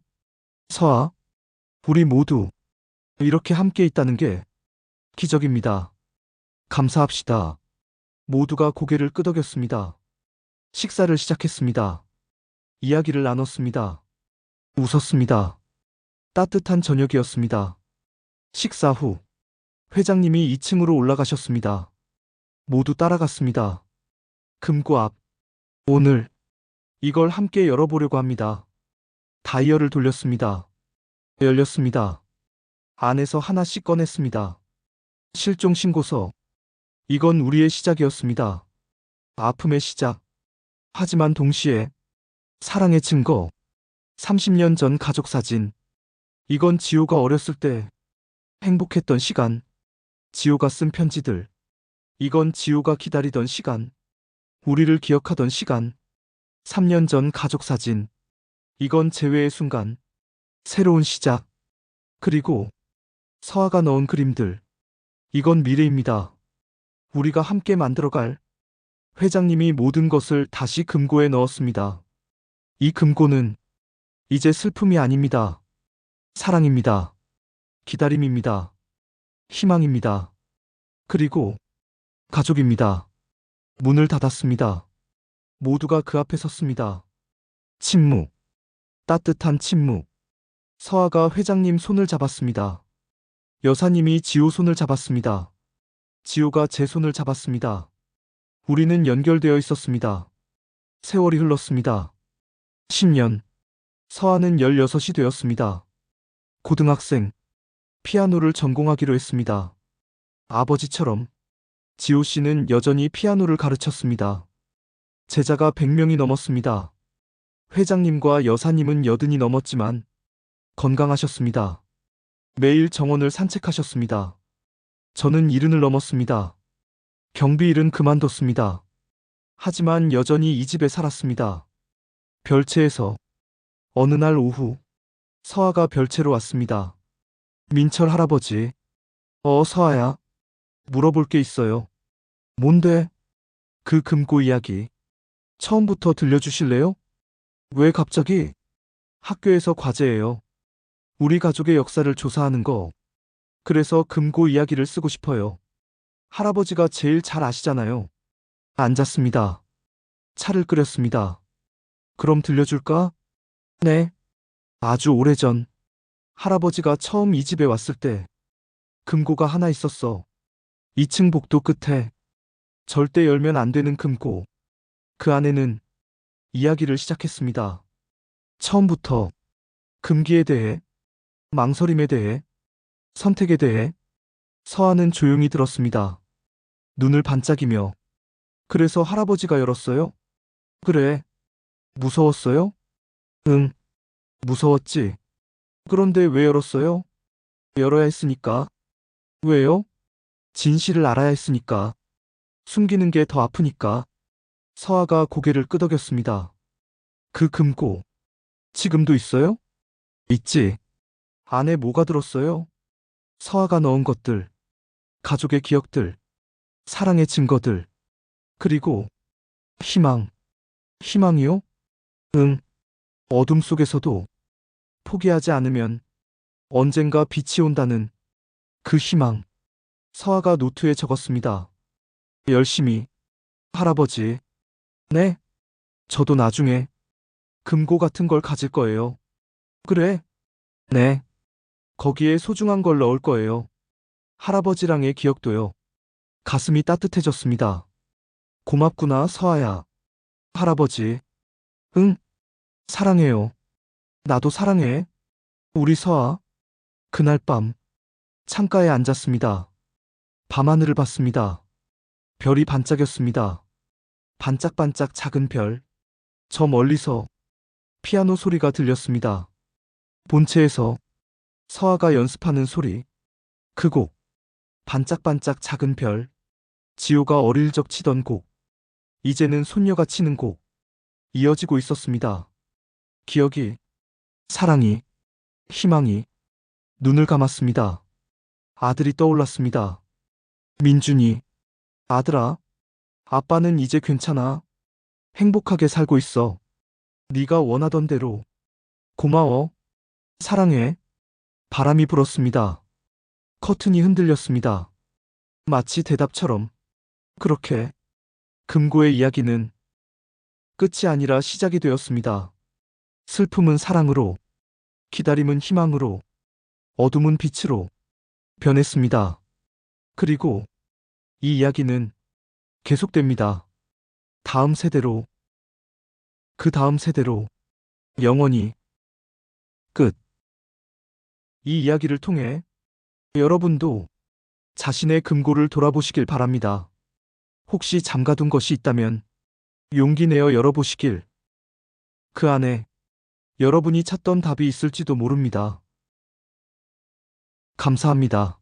서아, 우리 모두 이렇게 함께 있다는 게 기적입니다. 감사합시다. 모두가 고개를 끄덕였습니다. 식사를 시작했습니다. 이야기를 나눴습니다. 웃었습니다. 따뜻한 저녁이었습니다. 식사 후, 회장님이 2층으로 올라가셨습니다. 모두 따라갔습니다. 금고 앞. 오늘, 이걸 함께 열어보려고 합니다. 다이얼을 돌렸습니다. 열렸습니다. 안에서 하나씩 꺼냈습니다. 실종 신고서. 이건 우리의 시작이었습니다. 아픔의 시작. 하지만 동시에 사랑의 증거. 30년 전 가족 사진. 이건 지호가 어렸을 때 행복했던 시간. 지호가 쓴 편지들. 이건 지호가 기다리던 시간. 우리를 기억하던 시간. 3년 전 가족 사진. 이건 재회의 순간. 새로운 시작. 그리고 서아가 넣은 그림들. 이건 미래입니다. 우리가 함께 만들어갈. 회장님이 모든 것을 다시 금고에 넣었습니다. 이 금고는 이제 슬픔이 아닙니다. 사랑입니다. 기다림입니다. 희망입니다. 그리고 가족입니다. 문을 닫았습니다. 모두가 그 앞에 섰습니다. 침묵. 따뜻한 침묵. 서아가 회장님 손을 잡았습니다. 여사님이 지호 손을 잡았습니다. 지호가 제 손을 잡았습니다. 우리는 연결되어 있었습니다. 세월이 흘렀습니다. 10년. 서아는 16이 되었습니다. 고등학생. 피아노를 전공하기로 했습니다. 아버지처럼 지호 씨는 여전히 피아노를 가르쳤습니다. 제자가 100명이 넘었습니다. 회장님과 여사님은 80이 넘었지만 건강하셨습니다. 매일 정원을 산책하셨습니다. 저는 70을 넘었습니다. 경비일은 그만뒀습니다. 하지만 여전히 이 집에 살았습니다. 별채에서 어느 날 오후 서아가 별채로 왔습니다. 민철 할아버지. 서아야. 물어볼 게 있어요. 뭔데? 그 금고 이야기. 처음부터 들려주실래요? 왜 갑자기? 학교에서 과제예요. 우리 가족의 역사를 조사하는 거. 그래서 금고 이야기를 쓰고 싶어요. 할아버지가 제일 잘 아시잖아요. 앉았습니다. 차를 끓였습니다. 그럼 들려줄까? 네. 아주 오래전 할아버지가 처음 이 집에 왔을 때 금고가 하나 있었어. 2층 복도 끝에 절대 열면 안 되는 금고. 그 안에는 이야기를 시작했습니다. 처음부터 금기에 대해, 망설임에 대해, 선택에 대해. 서아는 조용히 들었습니다. 눈을 반짝이며. 그래서 할아버지가 열었어요? 그래. 무서웠어요? 응. 무서웠지. 그런데 왜 열었어요? 열어야 했으니까. 왜요? 진실을 알아야 했으니까. 숨기는 게 더 아프니까. 서아가 고개를 끄덕였습니다. 그 금고. 지금도 있어요? 있지. 안에 뭐가 들었어요? 서아가 넣은 것들. 가족의 기억들. 사랑의 증거들. 그리고 희망. 희망이요? 응. 어둠 속에서도 포기하지 않으면 언젠가 빛이 온다는 그 희망. 서아가 노트에 적었습니다. 열심히. 할아버지. 네? 저도 나중에 금고 같은 걸 가질 거예요. 그래? 네. 거기에 소중한 걸 넣을 거예요. 할아버지랑의 기억도요. 가슴이 따뜻해졌습니다. 고맙구나, 서아야. 할아버지. 응? 사랑해요. 나도 사랑해. 우리 서아. 그날 밤 창가에 앉았습니다. 밤하늘을 봤습니다. 별이 반짝였습니다. 반짝반짝 작은 별. 저 멀리서 피아노 소리가 들렸습니다. 본체에서 서아가 연습하는 소리. 그 곡. 반짝반짝 작은 별. 지호가 어릴 적 치던 곡. 이제는 손녀가 치는 곡. 이어지고 있었습니다. 기억이, 사랑이, 희망이. 눈을 감았습니다. 아들이 떠올랐습니다. 민준이. 아들아. 아빠는 이제 괜찮아. 행복하게 살고 있어. 네가 원하던 대로. 고마워. 사랑해. 바람이 불었습니다. 커튼이 흔들렸습니다. 마치 대답처럼. 그렇게 금고의 이야기는 끝이 아니라 시작이 되었습니다. 슬픔은 사랑으로, 기다림은 희망으로, 어둠은 빛으로 변했습니다. 그리고 이 이야기는 계속됩니다. 다음 세대로, 그 다음 세대로, 영원히. 끝. 이 이야기를 통해 여러분도 자신의 금고를 돌아보시길 바랍니다. 혹시 잠가둔 것이 있다면 용기 내어 열어보시길. 그 안에 여러분이 찾던 답이 있을지도 모릅니다. 감사합니다.